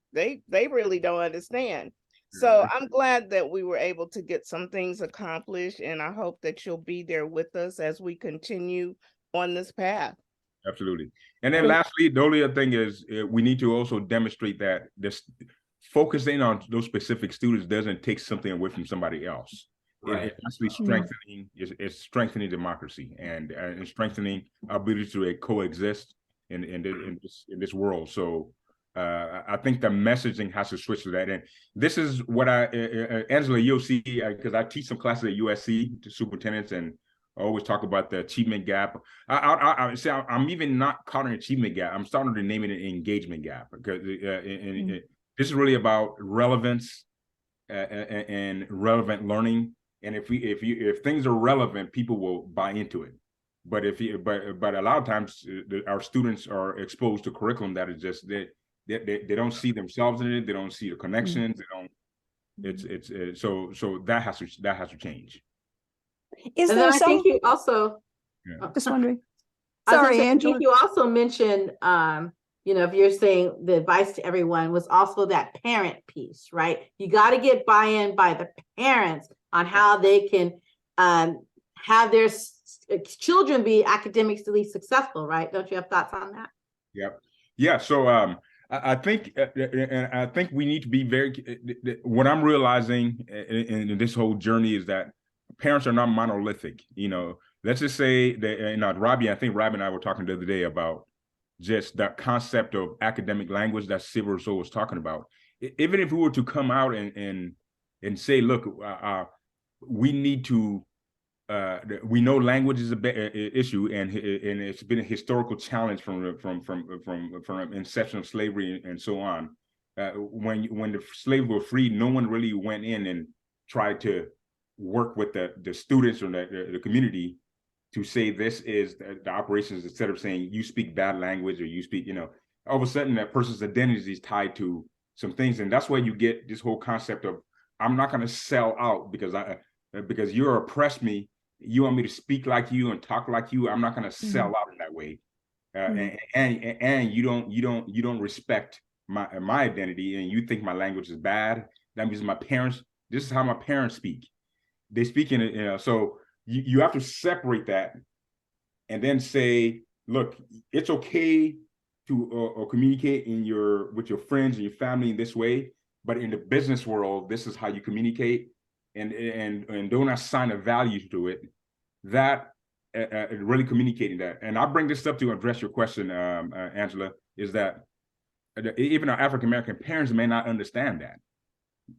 really don't understand. So I'm glad that we were able to get some things accomplished, and I hope that you'll be there with us as we continue on this path. Absolutely. And then lastly, the only other thing is we need to also demonstrate that this focusing on those specific students doesn't take something away from somebody else. Right. It's actually strengthening. It's strengthening democracy and strengthening our ability to coexist in this world. So I think the messaging has to switch to that. And this is what Angela, you'll see, because I teach some classes at USC to superintendents, and I always talk about the achievement gap. I'm even not calling it an achievement gap. I'm starting to name it an engagement gap, because this is really about relevance and relevant learning. And if things are relevant, people will buy into it. But but a lot of times our students are exposed to curriculum that is just they don't see themselves in it. They don't see the connections. They don't. So that has to change. Is there some? I think you also. Just wondering. Sorry, Andrew. I think you also mentioned, if you're saying the advice to everyone was also that parent piece, right? You got to get buy-in by the parents on how they can have their children be academically successful, right? Don't you have thoughts on that? Yep. Yeah. So I think we need to be very. What I'm realizing in this whole journey is that parents are not monolithic. Let's just say that. Robbie, I think Robbie and I were talking the other day about just that concept of academic language that Silver Soul was talking about. Even if we were to come out and say, look, we need to, we know language is a issue, and it's been a historical challenge from inception of slavery and so on. When the slaves were freed, no one really went in and tried to work with the students or the community to say this is the operations, instead of saying you speak bad language or you speak, all of a sudden that person's identity is tied to some things. And that's why you get this whole concept of, I'm not going to sell out because you're oppressed me. You want me to speak like you and talk like you. I'm not going to sell out in that way. And you don't respect my identity, and you think my language is bad. That means my parents, this is how my parents speak. They speak in it, so you have to separate that and then say, look, it's okay to or communicate with your friends and your family in this way, but in the business world, this is how you communicate, and don't assign a value to it. That really communicating that. And I bring this up to address your question, Angela, is that even our African-American parents may not understand that.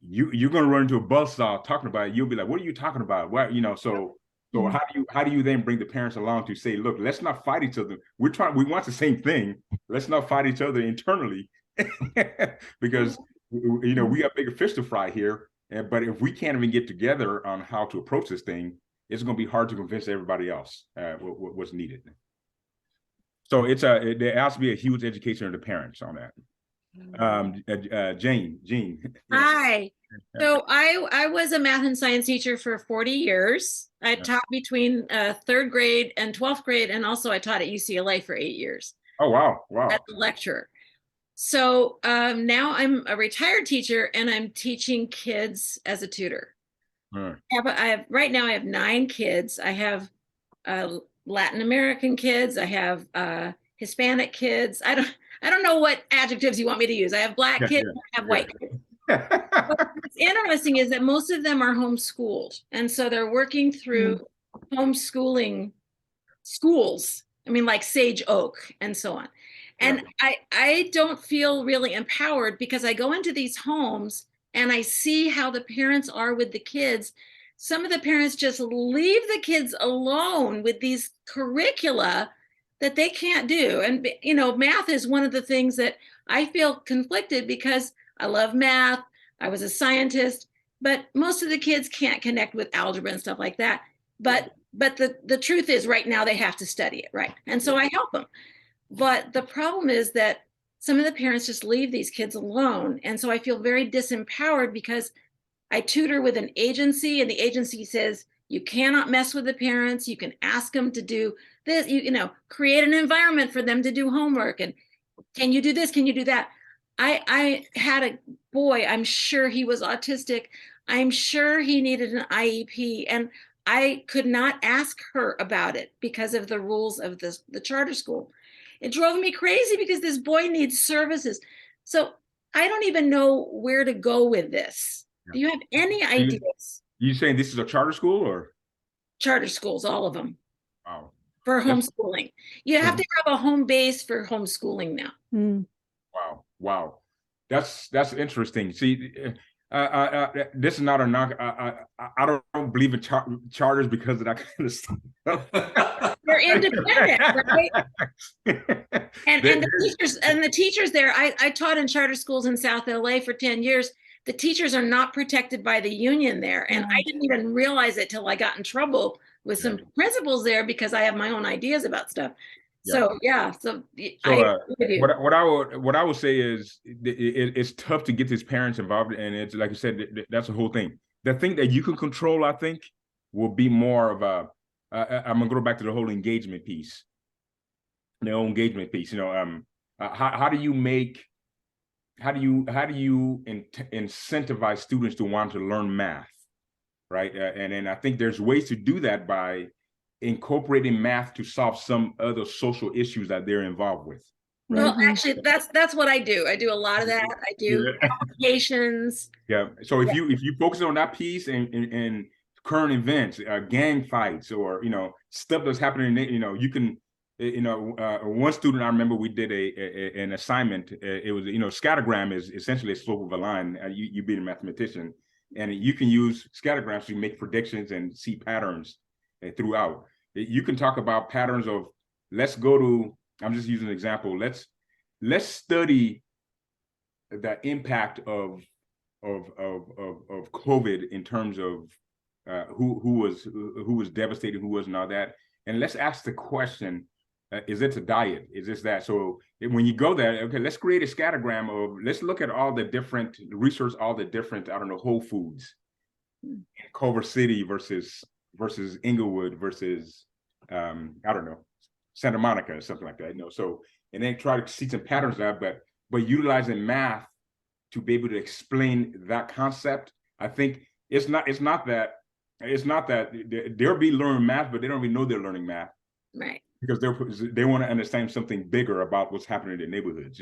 You're going to run into a buzzsaw talking about it. You'll be like, what are you talking about? What, so how do you then bring the parents along to say, look, let's not fight each other. We want the same thing. Let's not fight each other internally because we got bigger fish to fry here. But if we can't even get together on how to approach this thing, it's going to be hard to convince everybody else what's needed. So there has to be a huge education of the parents on that. Jean. Hi. So I was a math and science teacher for 40 years. I taught between 3rd grade and 12th grade, and also I taught at UCLA for 8 years. Oh, wow. As a lecturer. So now I'm a retired teacher, and I'm teaching kids as a tutor. Right now I have 9 kids. I have Latin American kids. I have Hispanic kids. I don't know what adjectives you want me to use. I have black kids. I have white kids. What's interesting is that most of them are homeschooled, and so they're working through homeschooling schools. I mean, like Sage Oak and so on. And I don't feel really empowered because I go into these homes and I see how the parents are with the kids. Some of the parents just leave the kids alone with these curricula that they can't do. And, math is one of the things that I feel conflicted because I love math. I was a scientist, but most of the kids can't connect with algebra and stuff like that. But the truth is right now they have to study it, right? And so I help them. But the problem is that some of the parents just leave these kids alone. And so I feel very disempowered because I tutor with an agency, and the agency says, you cannot mess with the parents. You can ask them to do this, create an environment for them to do homework. And can you do this? Can you do that? I had a boy, I'm sure he was autistic. I'm sure he needed an IEP. And I could not ask her about it because of the rules of the charter school. It drove me crazy because this boy needs services. So I don't even know where to go with this. Do you have any ideas? You saying this is a charter school or? Charter schools, all of them. Wow. For homeschooling. You have to have a home base for homeschooling now. Wow. That's interesting. See, this is not a knock. I don't believe in charters because of that kind of stuff. They're independent, right? And the teachers there, I taught in charter schools in South LA for 10 years. The teachers are not protected by the union there. And I didn't even realize it till I got in trouble with some principals there because I have my own ideas about stuff. So what I would say is it's tough to get these parents involved, and it's like you said, that's the whole thing. The thing that you can control, I think, will be more of a. I'm gonna go back to the whole engagement piece. The whole engagement piece. How do you incentivize students to want to learn math, right? And I think there's ways to do that by incorporating math to solve some other social issues that they're involved with. Right? Well, actually, that's what I do. I do a lot of that. I do applications. Yeah. So if you focus on that piece and current events, gang fights, or stuff that's happening, you can one student I remember we did an assignment. It was, scattergram is essentially a slope of a line. You being a mathematician, and you can use scattergrams to make predictions and see patterns throughout. You can talk about patterns of, let's go to, I'm just using an example. Let's study the impact of COVID in terms of who was devastated, who wasn't, all that. And let's ask the question, is it a diet? Is this that? So when you go there, okay, let's create a scattergram of, let's look at all the different research, all the different, Whole Foods, Culver City versus Inglewood versus, Santa Monica or something like that, So, and then try to see some patterns of that, but utilizing math to be able to explain that concept. I think it's not that they'll be learning math, but they don't even know they're learning math. Right. Because they want to understand something bigger about what's happening in their neighborhoods,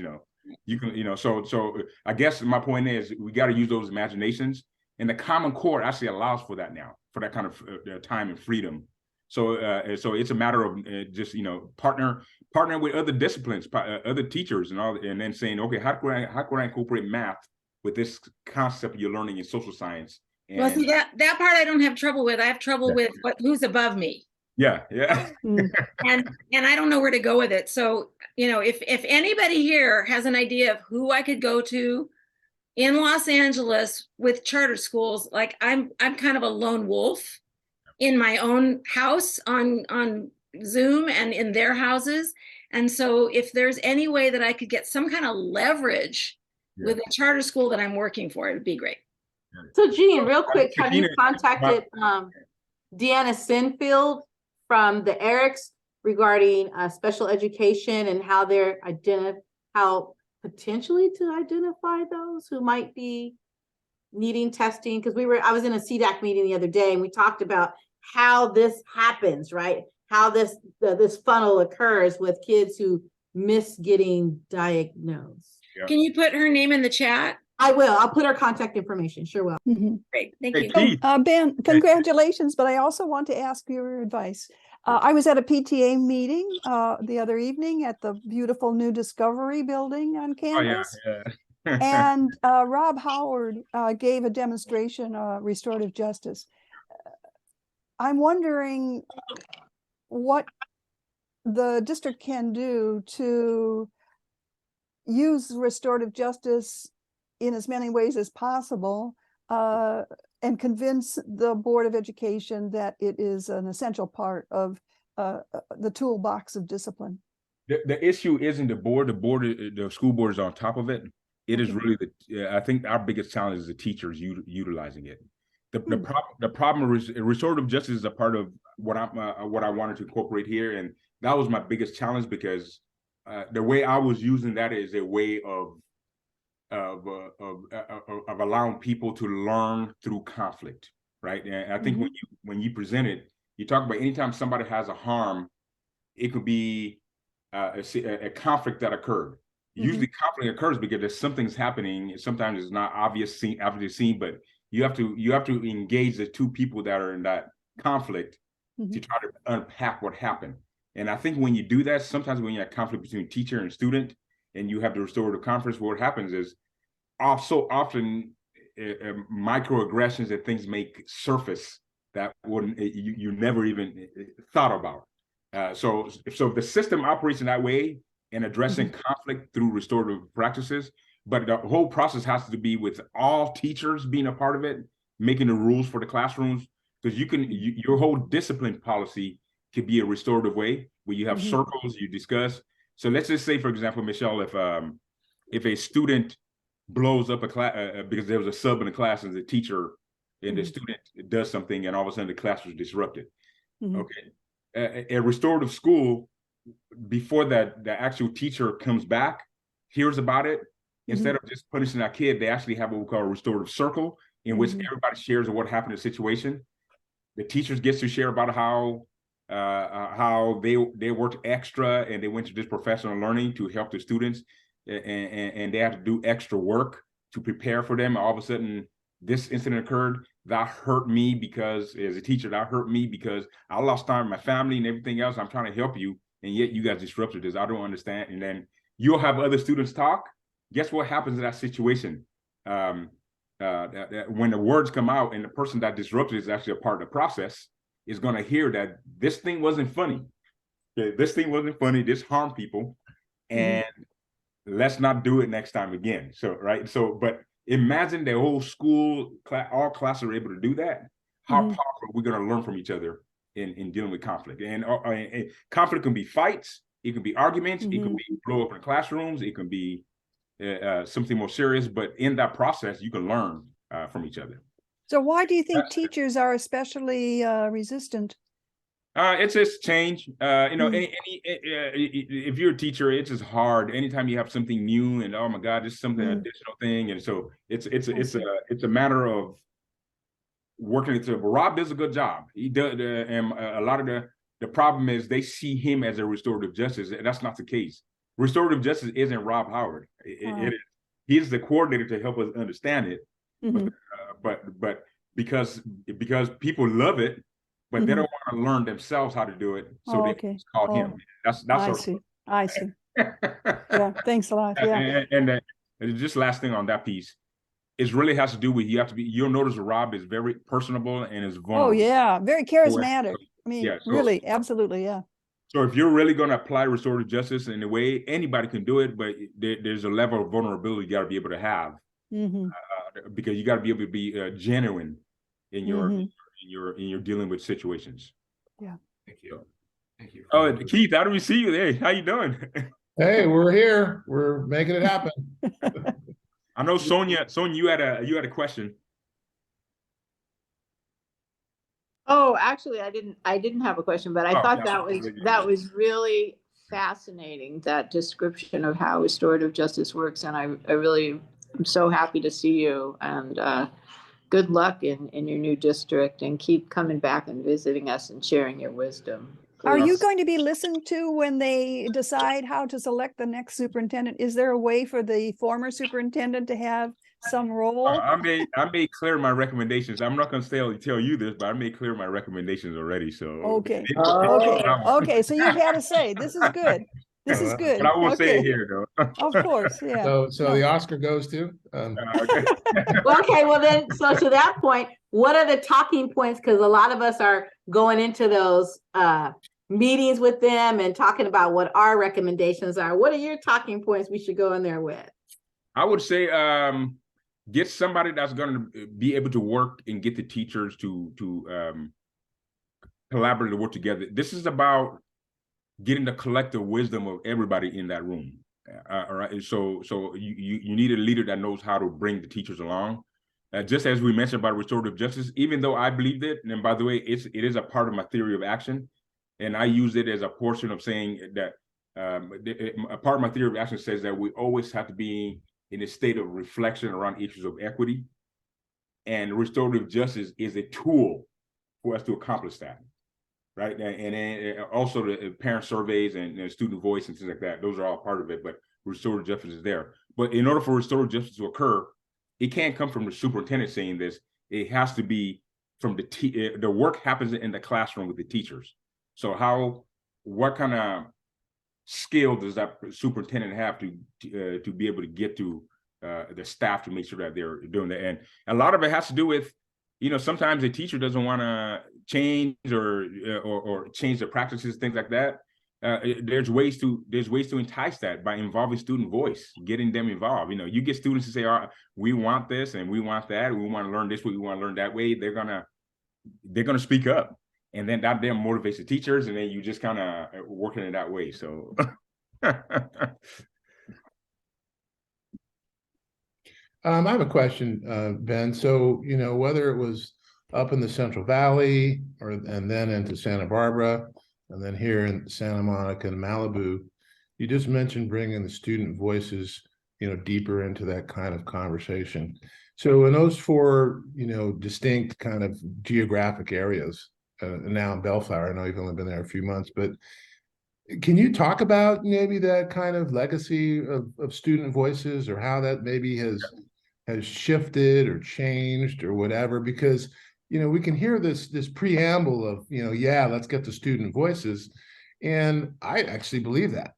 You can, so I guess my point is we got to use those imaginations, and the Common Core actually allows for that now, for that kind of time and freedom. So it's a matter of just partnering with other disciplines, other teachers, and all, and then saying, okay, how can I incorporate math with this concept you're learning in social science? And, well, see, that part I don't have trouble with. I have trouble with who's above me. Yeah. and I don't know where to go with it. So, if anybody here has an idea of who I could go to in Los Angeles with charter schools, like I'm kind of a lone wolf in my own house on Zoom and in their houses. And so if there's any way that I could get some kind of leverage with a charter school that I'm working for, it would be great. So Jean, real quick, have you contacted Deanna Sinfield from the Erics regarding special education and how they're how potentially to identify those who might be needing testing? Because I was in a CDAC meeting the other day, and we talked about how this happens, right? How this funnel occurs with kids who miss getting diagnosed. Yeah. Can you put her name in the chat? I will. I'll put her contact information. Sure will. Great. Thank you. Ben, congratulations, but I also want to ask your advice. I was at a PTA meeting the other evening at the beautiful new Discovery building on campus. Oh, yeah. And Rob Howard gave a demonstration of restorative justice. I'm wondering what the district can do to use restorative justice in as many ways as possible and convince the Board of Education that it is an essential part of the toolbox of discipline. The issue isn't the school board is on top of it. It is really I think our biggest challenge is the teachers utilizing it. The problem is restorative justice is a part of what I wanted to incorporate here, and that was my biggest challenge because the way I was using that is a way of allowing people to learn through conflict, right? And I think when you present it, you talk about anytime somebody has a harm, it could be a conflict that occurred. Usually conflict occurs because there's something's happening. Sometimes it's not obviously seen, but you have to engage the two people that are in that conflict to try to unpack what happened. And I think when you do that, sometimes when you have conflict between teacher and student, and you have the restorative conference, what happens is so often microaggressions and things make surface that wouldn't you never even thought about. So the system operates in that way and addressing conflict through restorative practices, but the whole process has to be with all teachers being a part of it, making the rules for the classrooms, because your whole discipline policy could be a restorative way where you have circles you discuss. So let's just say, for example, Michelle, if a student blows up a class because there was a sub in the class as a teacher, and the student does something, and all of a sudden the class was disrupted. Okay, a restorative school, before that the actual teacher comes back, hears about it, instead of just punishing that kid, they actually have what we call a restorative circle in which everybody shares what happened in the situation. The teachers gets to share about how they worked extra and they went to this professional learning to help the students, and they had to do extra work to prepare for them. All of a sudden, this incident occurred. That hurt me because, as a teacher, that hurt me because I lost time with my family and everything else. I'm trying to help you, and yet you guys disrupted this. I don't understand. And then you'll have other students talk. Guess what happens in that situation? When the words come out and the person that disrupted is actually a part of the process, is going to hear that this thing wasn't funny. This thing wasn't funny. This harmed people, and let's not do it next time again. So, right. So, but imagine the whole school, all classes are able to do that. How powerful we're going to learn from each other in dealing with conflict. And conflict can be fights. It can be arguments. It can be blow up in classrooms. It can be something more serious. But in that process, you can learn from each other. So why do you think teachers are especially resistant? It's just change. You know, if you're a teacher, it's just hard. Anytime you have something new, and oh my God, this is something additional thing, and so it's a matter of working it through. But Rob does a good job. He does, and a lot of the problem is they see him as a restorative justice. That's not the case. Restorative justice isn't Rob Howard. He's the coordinator to help us understand it. But because people love it, but they don't want to learn themselves how to do it, so they call him. That's I see. Yeah, thanks a lot. Yeah. And just last thing on that piece, it really has to do with you'll notice Rob is very personable and is vulnerable. Oh yeah, very charismatic. I mean, really, absolutely, yeah. So if you're really going to apply restorative justice in a way, anybody can do it, but there's a level of vulnerability you got to be able to have, because you got to be able to be genuine in your dealing with situations. Yeah. Thank you. Thank you. Oh, Keith, how do we see you? Hey, how you doing? Hey, we're here. We're making it happen. I know Sonia, you had a question. Oh, actually, I didn't have a question, but I thought that was really fascinating, that description of how restorative justice works. And I really am so happy to see you, and good luck in your new district, and keep coming back and visiting us and sharing your wisdom. Are you going to be listened to when they decide how to select the next superintendent? Is there a way for the former superintendent to have some role? I made clear my recommendations. I'm not going to tell you this, but I made clear my recommendations already. So okay. So you've had a say. This is good. This is good. But I won't say it here, though. Of course, yeah. So the Oscar goes to. Okay, well then, so to that point, what are the talking points? Because a lot of us are going into those meetings with them and talking about what our recommendations are. What are your talking points we should go in there with? I would say get somebody that's going to be able to work and get the teachers to collaborate and work together. This is about getting the collective wisdom of everybody in that room. All right. So you need a leader that knows how to bring the teachers along. Just as we mentioned about restorative justice, even though I believed it, and by the way, it is a part of my theory of action, and I use it as a portion of saying that a part of my theory of action says that we always have to be in a state of reflection around issues of equity, and restorative justice is a tool for us to accomplish that. Right. And also the parent surveys and student voice and things like that. Those are all part of it, but restorative justice is there. But in order for restorative justice to occur, it can't come from the superintendent saying this. It has to be from the work happens in the classroom with the teachers. So what kind of skill does that superintendent have to be able to get to the staff to make sure that they're doing that? And a lot of it has to do with, sometimes the teacher doesn't want to change or change the practices, things like that. There's ways to entice that by involving student voice, getting them involved. You get students to say, we want this and we want that, we want to learn this way, we want to learn that way. They're gonna speak up, and then that then motivates the teachers, and then you just kind of working it that way. So. I have a question, Ben. So, whether it was up in the Central Valley and then into Santa Barbara, and then here in Santa Monica and Malibu, you just mentioned bringing the student voices, deeper into that kind of conversation. So in those four, distinct kind of geographic areas, now in Bellflower, I know you've only been there a few months, but can you talk about maybe that kind of legacy of student voices, or how that maybe has shifted or changed or whatever? Because we can hear this preamble of let's get the student voices, And I actually believe that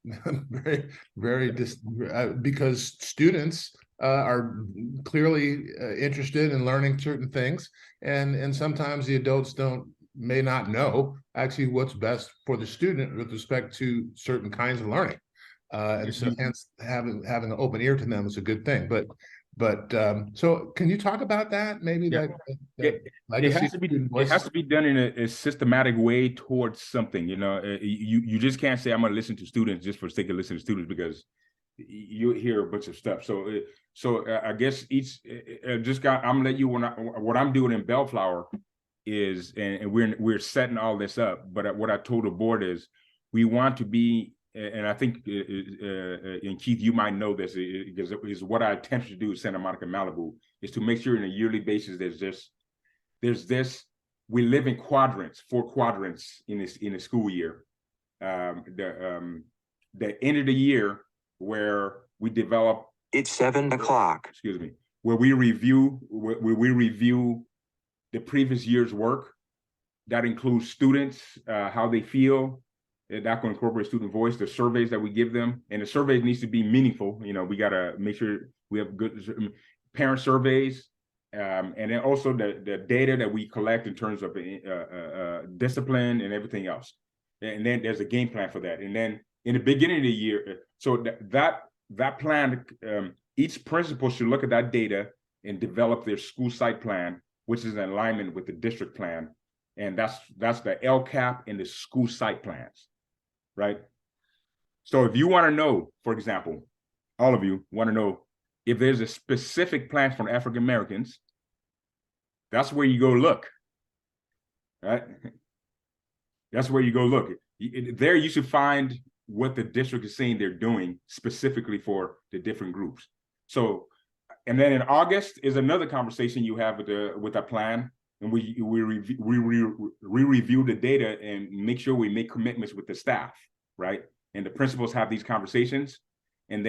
because students are clearly interested in learning certain things, and sometimes the adults may not know actually what's best for the student with respect to certain kinds of learning. And so hence having an open ear to them is a good thing. But so can you talk about that? Maybe it has to be done in a systematic way towards something. You just can't say I'm going to listen to students just for the sake of listening to students, because you hear a bunch of stuff. So I guess I'm gonna let you what I'm doing in Bellflower is, and we're setting all this up. But what I told the board is we want to be. And I think, and Keith, you might know this, because is what I attempt to do in Santa Monica, Malibu, is to make sure on a yearly basis there's this. We live in quadrants, 4 quadrants in a school year. The end of the year where we develop. It's 7 o'clock. Excuse me. Where we review the previous year's work. That includes students, how they feel. That can incorporate student voice, the surveys that we give them, and the surveys needs to be meaningful. We got to make sure we have good parent surveys, and then also the data that we collect in terms of discipline and everything else. And then there's a game plan for that. And then in the beginning of the year, so that plan, each principal should look at that data and develop their school site plan, which is in alignment with the district plan. And that's the LCAP and the school site plans. Right. So if you want to know, for example, all of you want to know if there's a specific plan for African Americans, that's where you go look. Right. That's where you go look. There you should find what the district is saying they're doing specifically for the different groups. So, and then in August is another conversation you have with that plan. And we review the data and make sure we make commitments with the staff, right? And the principals have these conversations. And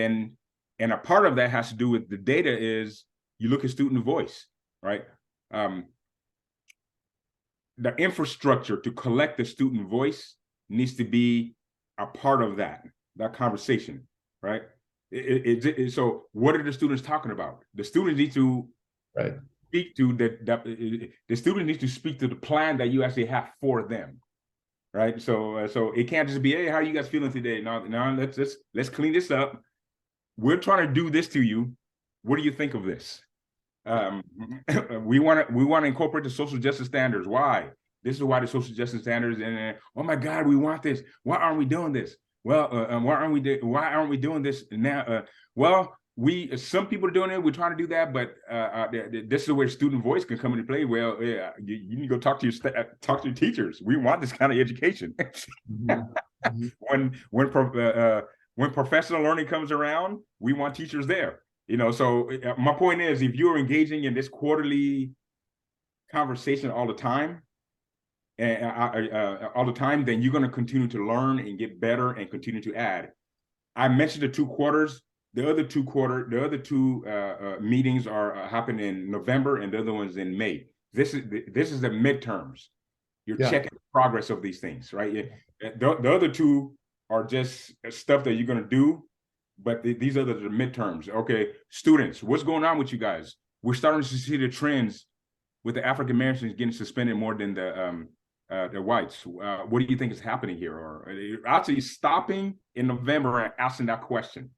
a part of that has to do with the data is you look at student voice, right? The infrastructure to collect the student voice needs to be a part of that conversation, right? So what are the students talking about? The students need to speak to the student needs to speak to the plan that you actually have for them, right? So it can't just be, hey, how are you guys feeling today? No, let's clean this up. We're trying to do this to you. What do you think of this? We want to incorporate the social justice standards. Why? This is why the social justice standards. And oh my God, we want this. Why aren't we doing this? Well, why aren't we doing this now? Well. Some people are doing it. We're trying to do that, but this is where student voice can come into play. Well, yeah, you need to go talk to your teachers. We want this kind of education. When professional learning comes around, we want teachers there. So my point is, if you're engaging in this quarterly conversation all the time, then you're going to continue to learn and get better and continue to add. I mentioned the 2 quarters. The other two meetings are happen in November, and the other one's in May. This is the midterms. You're checking the progress of these things, right? The other 2 are just stuff that you're going to do, but these are the midterms. Okay, students, what's going on with you guys? We're starting to see the trends with the African Americans getting suspended more than the whites. What do you think is happening here? Or actually stopping in November and asking that question.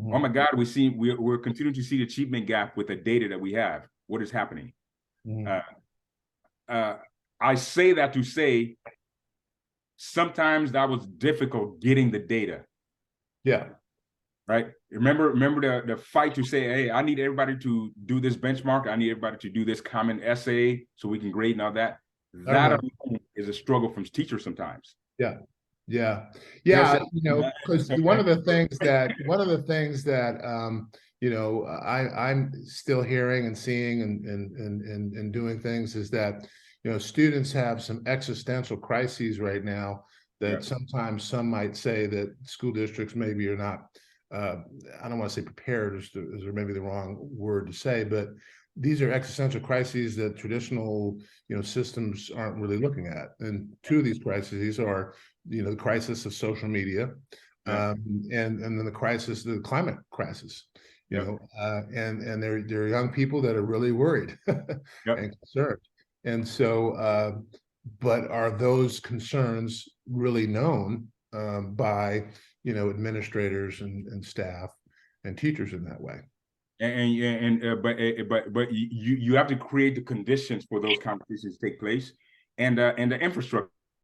Oh my God, we're continuing to see the achievement gap with the data that we have. What is happening? I say that to say sometimes that was difficult getting the data. Yeah. Right. Remember the fight to say, hey, I need everybody to do this benchmark. I need everybody to do this common essay so we can grade and all that. That is a struggle from teachers sometimes. Yeah. Because one of the things that I'm still hearing and seeing and doing things is that students have some existential crises right now that sometimes some might say that school districts maybe are not. I don't want to say prepared is maybe the wrong word to say, but these are existential crises that traditional systems aren't really looking at. And 2 of these crises are the crisis of social media, and then the crisis, the climate crisis, and there are young people that are really worried and concerned. And so, but are those concerns really known by administrators and staff and teachers in that way? But you have to create the conditions for those conversations to take place, and the infrastructure